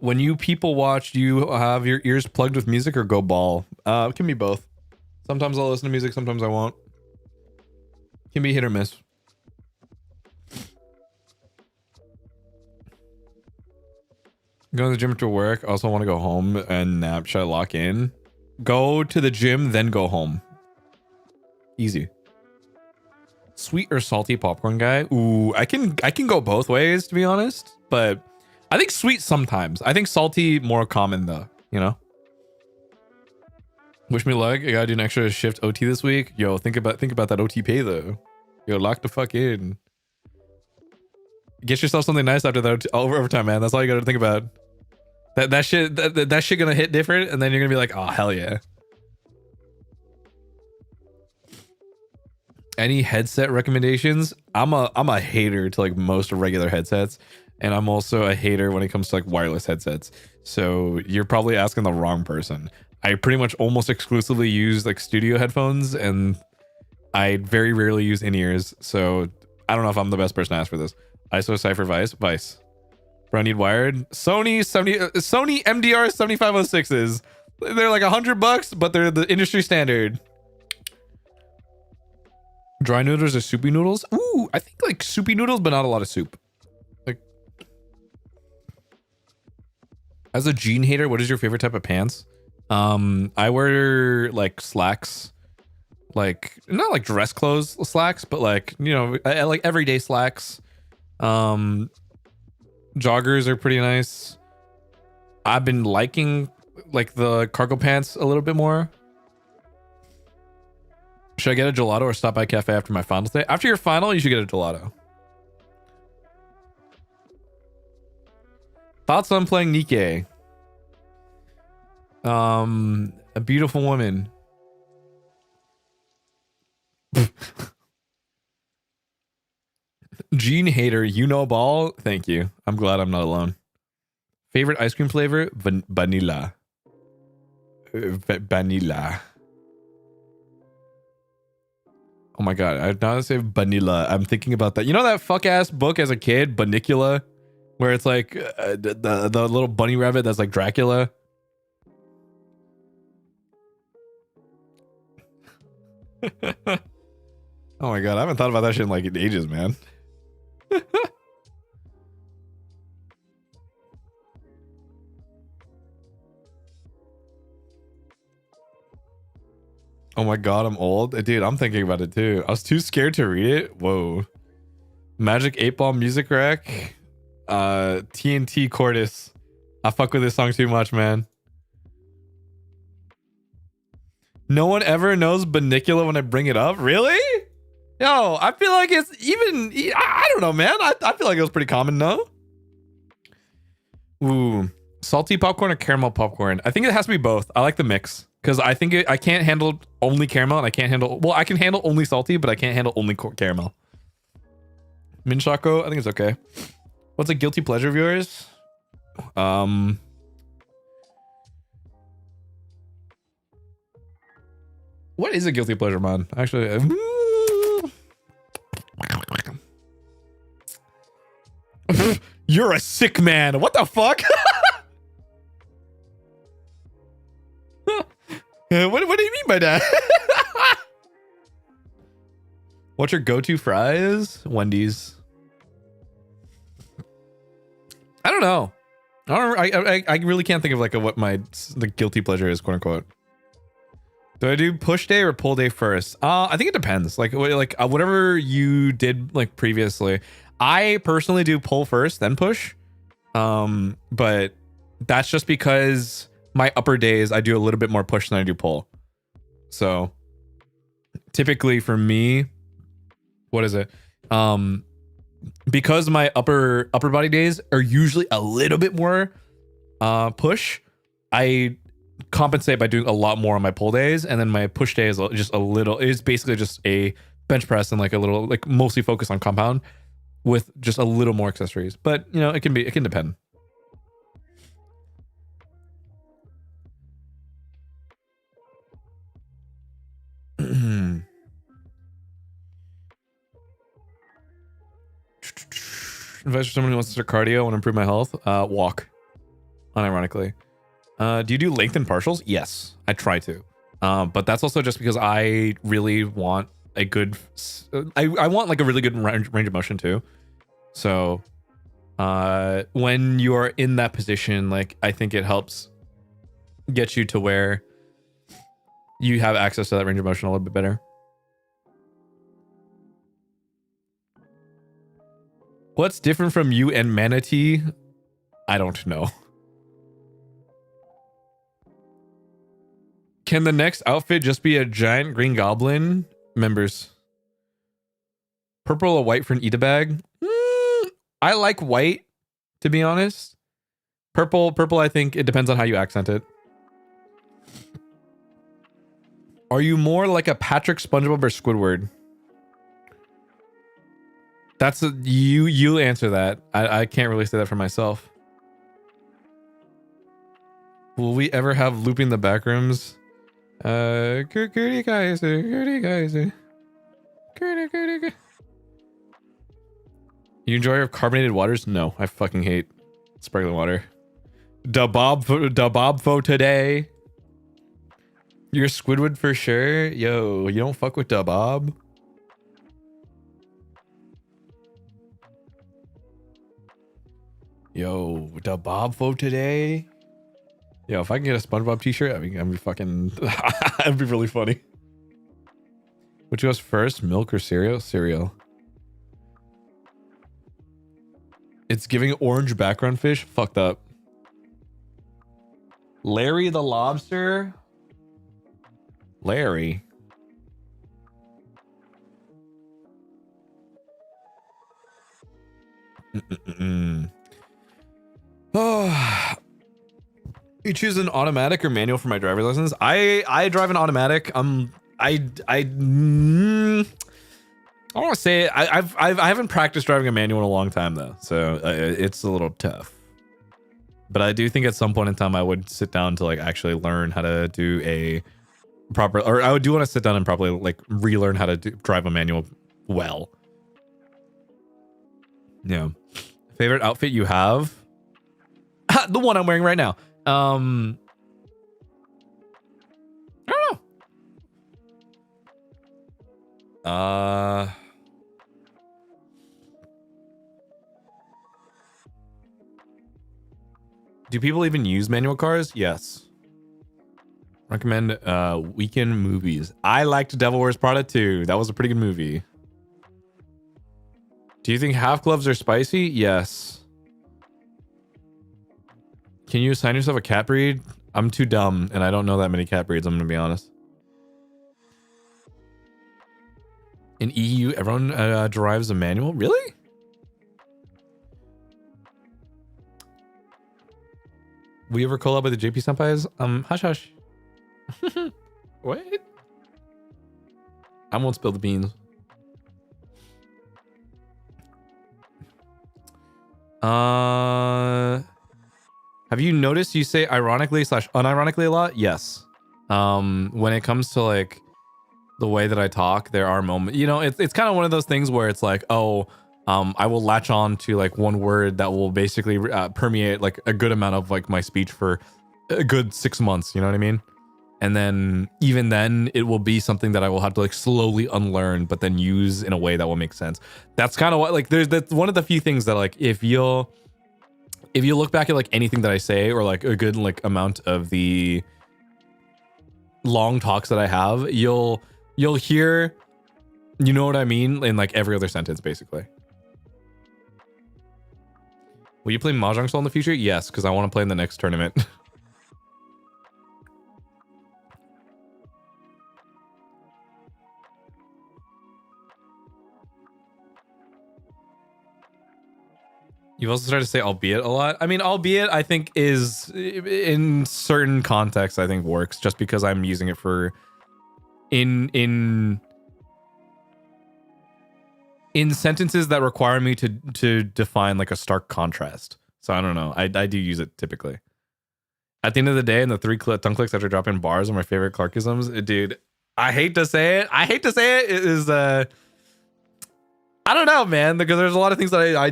When you people watch, do you have your ears plugged with music or go ball? It can be both. Sometimes I'll listen to music, sometimes I won't. Can be hit or miss. Go to the gym after work. I also want to go home and nap. Should I lock in? Go to the gym, then go home. Easy. Sweet or salty popcorn guy? Ooh, I can go both ways, to be honest. But I think sweet sometimes. I think salty more common though, you know? Wish me luck. I gotta do an extra shift OT this week. Yo, think about that OT pay though. Yo, lock the fuck in. Get yourself something nice after that overtime, man. That's all you gotta think about. That shit gonna hit different, and then you're gonna be like, oh hell yeah. Any headset recommendations? I'm a hater to like most regular headsets. And I'm also a hater when it comes to like wireless headsets. So you're probably asking the wrong person. I pretty much almost exclusively use like studio headphones, and I very rarely use in-ears. So I don't know if I'm the best person to ask for this. ISO Cypher Vice. Bro, I need wired. Sony MDR 7506s. They're like $100, but they're the industry standard. Dry noodles or soupy noodles? Ooh, I think like soupy noodles, but not a lot of soup. Like, as a jean hater, what is your favorite type of pants? I wear like slacks, like not like dress clothes slacks, but like, you know, I like everyday slacks. Joggers are pretty nice. I've been liking like the cargo pants a little bit more. Should I get a gelato or stop by a cafe after my final day? After your final, you should get a gelato. Thoughts on playing Nikke? A beautiful woman. Gene hater, you know ball. Thank you. I'm glad I'm not alone. Favorite ice cream flavor? Vanilla. Vanilla. Oh my god, I now say vanilla. I'm thinking about that. You know that fuck ass book as a kid, Bunnicula, where it's like the little bunny rabbit that's like Dracula. Oh my god, I haven't thought about that shit in like ages, man. Oh my god, I'm old. Dude, I'm thinking about it too. I was too scared to read it. Whoa. Magic 8-Ball Music Rack. TNT Cordis. I fuck with this song too much, man. No one ever knows Bunnicula when I bring it up? Really? Yo, I feel like it's even... I don't know, man. I feel like it was pretty common, no? Ooh. Salty popcorn or caramel popcorn? I think it has to be both. I like the mix. Because I think I can't handle only caramel and I can't handle... Well, I can handle only salty, but I can't handle only caramel. Mint Choco, I think it's okay. What's a guilty pleasure of yours? What is a guilty pleasure, man? Actually... You're a sick man. What the fuck? What do you mean by that? What's your go-to fries? Wendy's. I don't know. I really can't think of like what the guilty pleasure is, quote unquote. Do I do push day or pull day first? I think it depends. Like whatever you did like previously. I personally do pull first, then push. But that's just because my upper days I do a little bit more push than I do pull. So typically for me, what is it? Because my upper body days are usually a little bit more push, I compensate by doing a lot more on my pull days, and then my push day is just a little, it's basically just a bench press and like a little, like mostly focused on compound with just a little more accessories. But you know, it can depend. Advice for someone who wants to start cardio and improve my health: walk. Unironically. Do you do length and partials? Yes, I try to. But that's also just because I really want a good... I want like a really good range of motion too. So when you are in that position, like I think it helps get you to where you have access to that range of motion a little bit better. What's different from you and Manatee? I don't know. Can the next outfit just be a giant green goblin? Members. Purple or white for an eat-a bag? I like white, to be honest. Purple, I think it depends on how you accent it. Are you more like a Patrick, SpongeBob, or Squidward? That's you answer that. I can't really say that for myself. Will we ever have looping the backrooms? Goody guys, goody guys. You enjoy carbonated waters? No, I fucking hate sparkling water. Da Bob for today. You're Squidward for sure. Yo, you don't fuck with Da Bob. Yo, Da Bob for today. Yo, if I can get a SpongeBob t-shirt, I mean, I'd be fucking, that'd be really funny. Which goes first, milk or cereal? Cereal. It's giving orange background fish. Fucked up. Larry the lobster. Larry. Oh. You choose an automatic or manual for my driver's license? I drive an automatic. I want to say I haven't practiced driving a manual in a long time though, so it's a little tough. But I do think at some point in time I would sit down to like actually learn how to do a proper, or I would do want to sit down and probably like relearn how to drive a manual well. Yeah. Favorite outfit you have? The one I'm wearing right now. I don't know. Do people even use manual cars? Yes. Recommend weekend movies. I liked Devil Wears Prada too. That was a pretty good movie. Do you think half gloves are spicy? Yes. Can you assign yourself a cat breed? I'm too dumb and I don't know that many cat breeds, I'm gonna be honest. In EU, everyone derives a manual? Really? We ever collab with the JP Senpais? Hush hush. What? I won't spill the beans. Have you noticed you say ironically / unironically a lot? Yes. When it comes to like the way that I talk, there are moments, you know, it's kind of one of those things where it's like, oh, I will latch on to like one word that will basically permeate like a good amount of like my speech for a good 6 months. You know what I mean? And then even then it will be something that I will have to like slowly unlearn, but then use in a way that will make sense. That's kind of what like that's one of the few things that like if you look back at like anything that I say or like a good like amount of the long talks that I have, you'll hear, you know what I mean, in like every other sentence basically. Will you play Mahjong Soul in the future? Yes, because I want to play in the next tournament. You've also started to say albeit a lot. I mean, albeit I think is in certain contexts I think works just because I'm using it for in sentences that require me to define like a stark contrast. So I don't know. I do use it typically. At the end of the day, and the 3 tongue clicks after dropping bars are my favorite Clarkisms. Dude, I hate to say it. It is I don't know, man, because there's a lot of things that I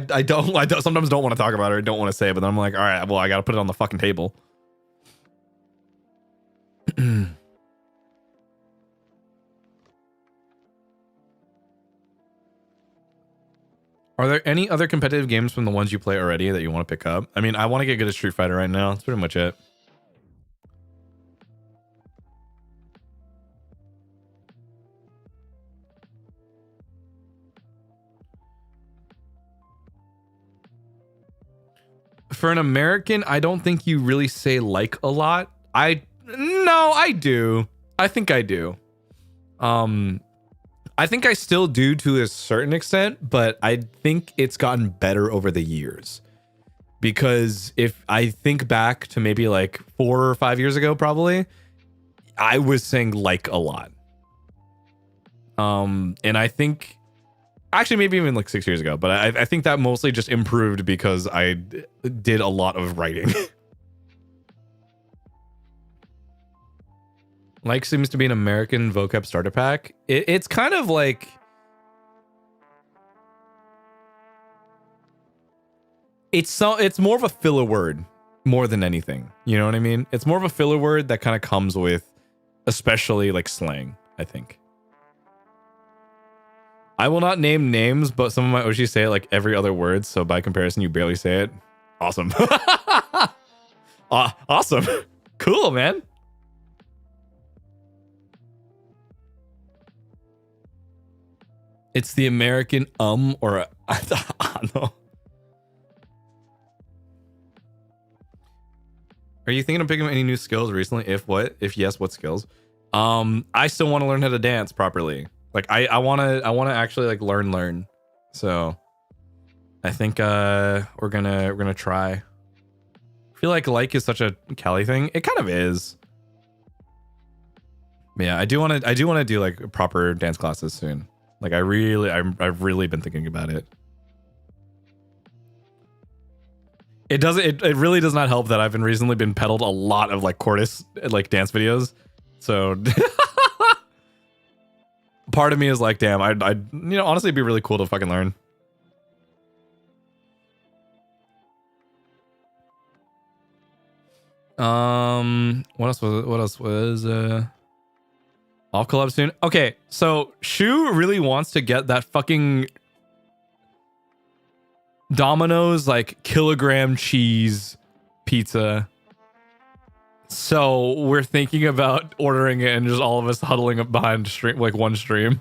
sometimes don't want to talk about or don't want to say, but then I'm like, all right, well, I got to put it on the fucking table. Are there any other competitive games from the ones you play already that you want to pick up? I mean, I want to get good at Street Fighter right now. That's pretty much it. For an American, I don't think you really say like a lot. No, I do. I think I do. I think I still do to a certain extent, but I think it's gotten better over the years. Because if I think back to maybe like 4 or 5 years ago, probably, I was saying like a lot. And I think actually maybe even like 6 years ago, but I think that mostly just improved because I did a lot of writing. Like seems to be an American vocab starter pack. It's kind of like it's more of a filler word more than anything. You know what I mean? It's more of a filler word that kind of comes with, especially like slang, I think. I will not name names, but some of my OGs say it like every other word. So by comparison, you barely say it. Awesome. Awesome. Cool, man. It's the American or I don't know. Are you thinking of picking up any new skills recently? If what? If yes, what skills? I still want to learn how to dance properly. Like I wanna actually like learn. So I think we're gonna try. I feel like is such a Cali thing. It kind of is. But yeah, I do want to do like proper dance classes soon. Like I've really been thinking about it. It really does not help that I've recently been peddled a lot of like chorus like dance videos. So part of me is like, damn, I'd honestly it'd be really cool to fucking learn. What else was I'll collab soon. Okay, so Shu really wants to get that fucking Domino's like kilogram cheese pizza. So we're thinking about ordering it and just all of us huddling up behind stream, like one stream.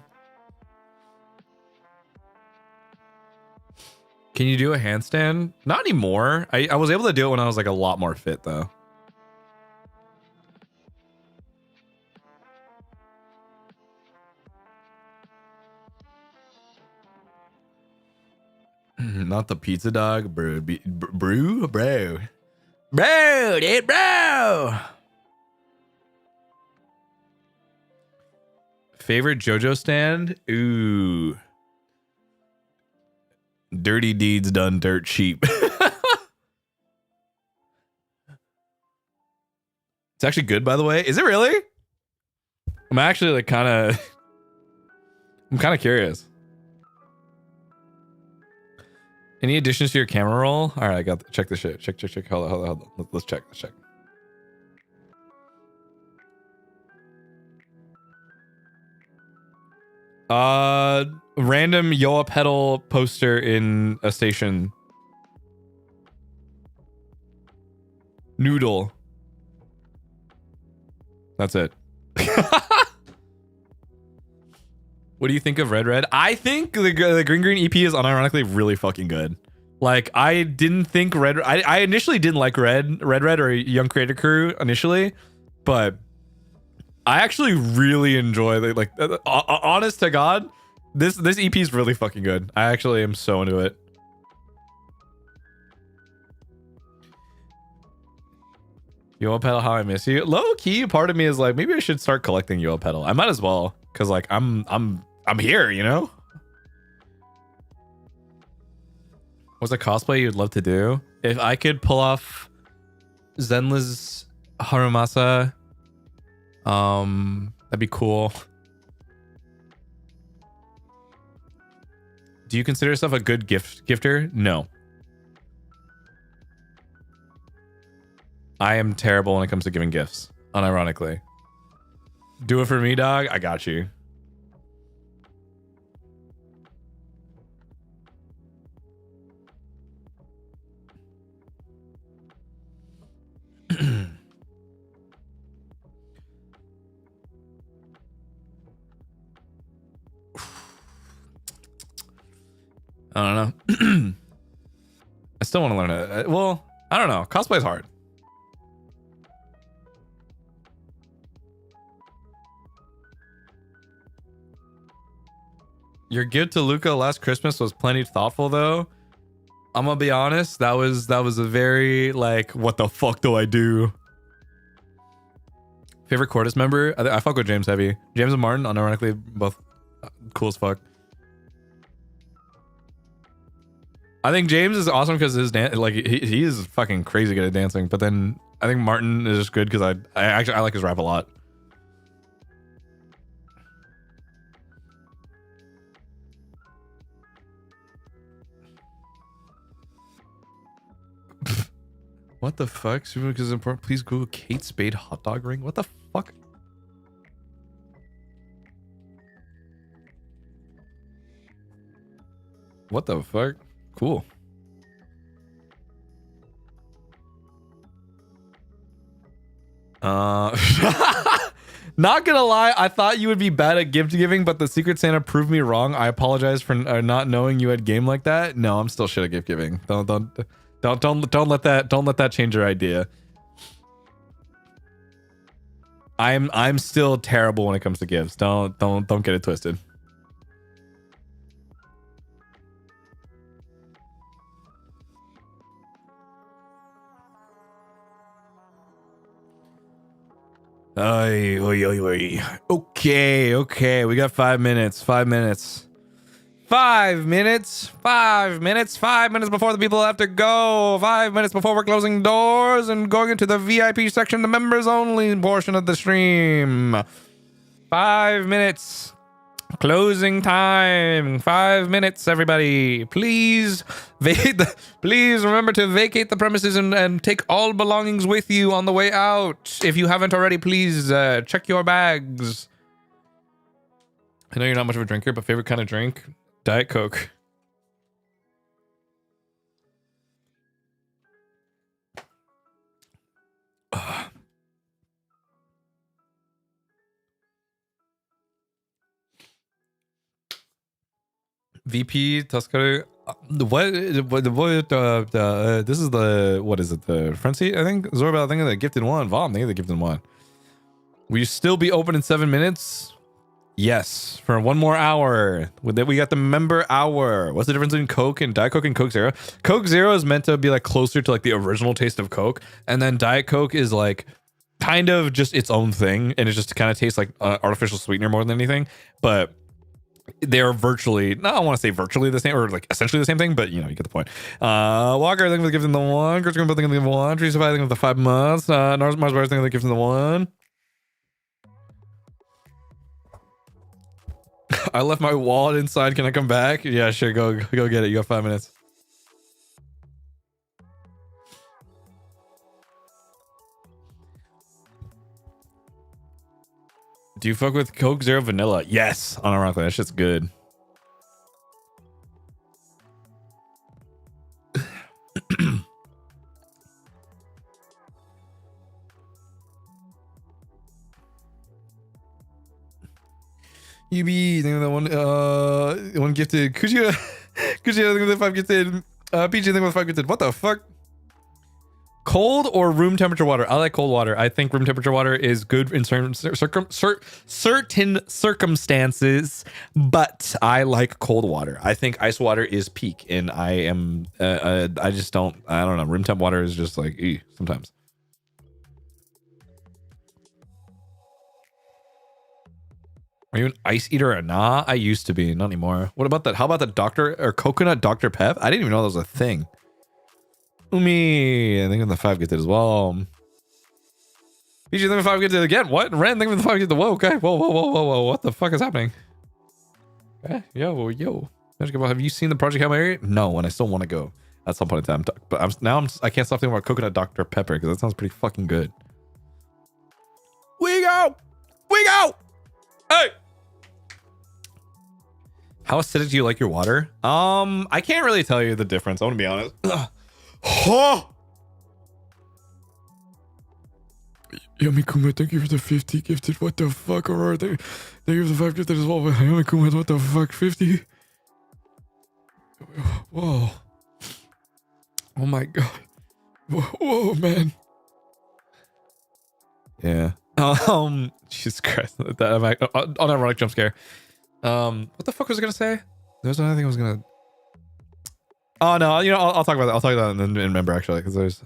Can you do a handstand? Not anymore. I was able to do it when I was like a lot more fit though. Not the pizza dog, bro. Bro. Favorite JoJo stand? Ooh. Dirty deeds done dirt cheap. It's actually good, by the way. Is it really? I'm actually like I'm kind of curious. Any additions to your camera roll? All right, I got check this shit. Check. Hold on. Let's check. Random Yoa pedal poster in a station. Noodle. That's it. What do you think of Red? I think the Green EP is unironically really fucking good. Like I didn't think I initially didn't like Red or Young Creator Crew initially, but I actually really enjoy like honest to God, this EP is really fucking good. I actually am so into it. Yoa pedal, how I miss you. Low key, part of me is like maybe I should start collecting Yoa pedal. I might as well, cause like I'm here, you know. What's a cosplay you'd love to do? If I could pull off Zenla's Harumasa, that'd be cool. Do you consider yourself a good gifter? No. I am terrible when it comes to giving gifts, unironically. Do it for me, dog. I got you. I don't know. I still want to learn it. Well, I don't know. Cosplay's hard. Your gift to Luca last Christmas was plenty thoughtful, though. I'm gonna be honest. That was a very like, what the fuck do I do? Favorite Cordis member? I fuck with James heavy. James and Martin, unironically, both cool as fuck. I think James is awesome because his dance, like he is fucking crazy good at dancing. But then I think Martin is just good because I like his rap a lot. What the fuck? Super because important. Please Google Kate Spade hot dog ring. What the fuck? What the fuck? Cool. Not gonna lie, I thought you would be bad at gift giving, but the Secret Santa proved me wrong. I apologize for not knowing you had game like that. No, I'm still shit at gift giving. Don't let that change your idea. I'm still terrible when it comes to gifts. Don't get it twisted. Oy, oy, oy, oy. Okay. We got 5 minutes. 5 minutes. 5 minutes. 5 minutes. 5 minutes before the people have to go. 5 minutes before we're closing doors and going into the VIP section, the members only portion of the stream. 5 minutes. Closing time. 5 minutes, everybody. Please please remember to vacate the premises and take all belongings with you on the way out. If you haven't already, please check your bags. I know you're not much of a drinker, but favorite kind of drink? Diet Coke. VP Tuscany. This is the, what is it, the front seat? I think Zorba, I think the gifted one. Vom, I think the gifted one. Will you still be open in 7 minutes? Yes, for one more hour. We got the member hour. What's the difference between Coke and Diet Coke and Coke Zero? Coke Zero is meant to be like closer to like the original taste of Coke, and then Diet Coke is like kind of just its own thing, and it just kind of tastes like artificial sweetener more than anything. But they're virtually, no, I want to say virtually the same, or like essentially the same thing, but you know, you get the point. Walker, I think the gift in the one. Kurt's gonna put the gift in the one. Teresa, I think of the 5 months. Mars Bar, I think of the gift in the one. I left my wallet inside. Can I come back? Yeah, sure. Go get it. You got 5 minutes. Do you fuck with Coke Zero Vanilla? Yes, unironically, that shit's good. You be think of the one gifted. Could you think of the 5 gifted? PG think of the 5 gifted. What the fuck? Cold or room temperature water? I like cold water. I think room temperature water is good in certain circumstances, but I like cold water. I think ice water is peak, and I am I just don't know. Room temp water is just like sometimes. Are you an ice eater or nah? I used to be, not anymore. What about that? How about the Dr. or coconut Dr. Pep? I didn't even know that was a thing. Umi, I think of the 5 gifted as well. PG, think of the 5 gifted again. What? Ren, think of the 5 gifted. Whoa, okay. Whoa. What the fuck is happening? Okay. Yo. Have you seen the Project Hail Mary? No, and I still want to go at some point in time. But I can't stop thinking about coconut Dr. Pepper because that sounds pretty fucking good. We go. Hey. How acidic do you like your water? I can't really tell you the difference. I want to be honest. Oh! Yummy Kuma, thank you for the 50 gifted. What the fuck, Aurora? Thank you for the 5 gifted as well. Yummy Kuma, what the fuck, 50? Whoa. Oh my god. Whoa, man. Yeah. Jesus Christ. That unironic jump scare. What the fuck was I gonna say? There's another thing I was gonna. Oh no, you know, I'll talk about that. I'll talk about that in member actually, because there's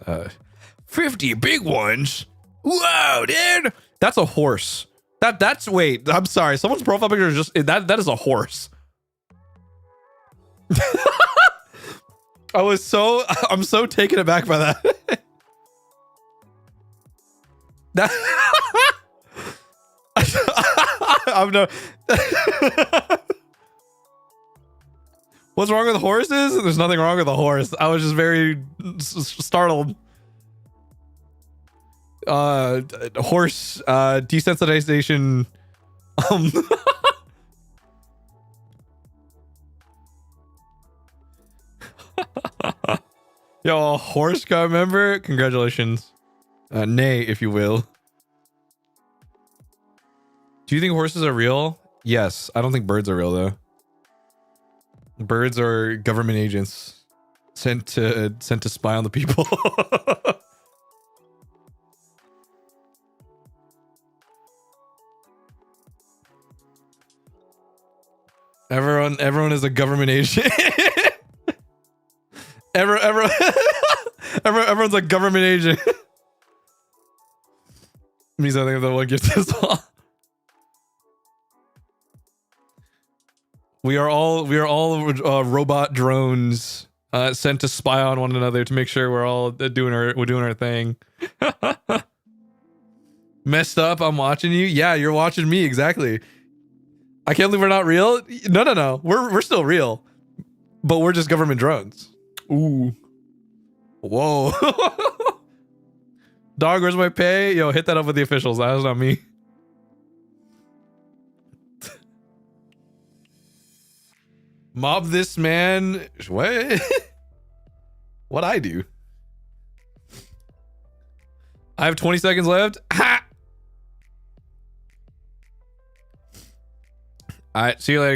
50 big ones. Whoa, dude, that's a horse. That's wait. I'm sorry. Someone's profile picture is just that is a horse. I'm so taken aback by that. I'm no. What's wrong with the horses? There's nothing wrong with the horse. I was just very startled. horse desensitization. Um, yo, a horse got member. Congratulations. Nay, if you will. Do you think horses are real? Yes. I don't think birds are real though. Birds are government agents sent to spy on the people. Everyone is a government agent. Everyone's a government agent. Means I think the one gives us all. We are all robot drones sent to spy on one another to make sure we're all doing our thing. Messed up. I'm watching you. Yeah, you're watching me. Exactly. I can't believe we're not real. No. We're still real, but we're just government drones. Ooh. Whoa. Dog, where's my pay? Yo, hit that up with the officials. That was not me. Mob this man. What? What'd I do? I have 20 seconds left. Ha! All right, see you later.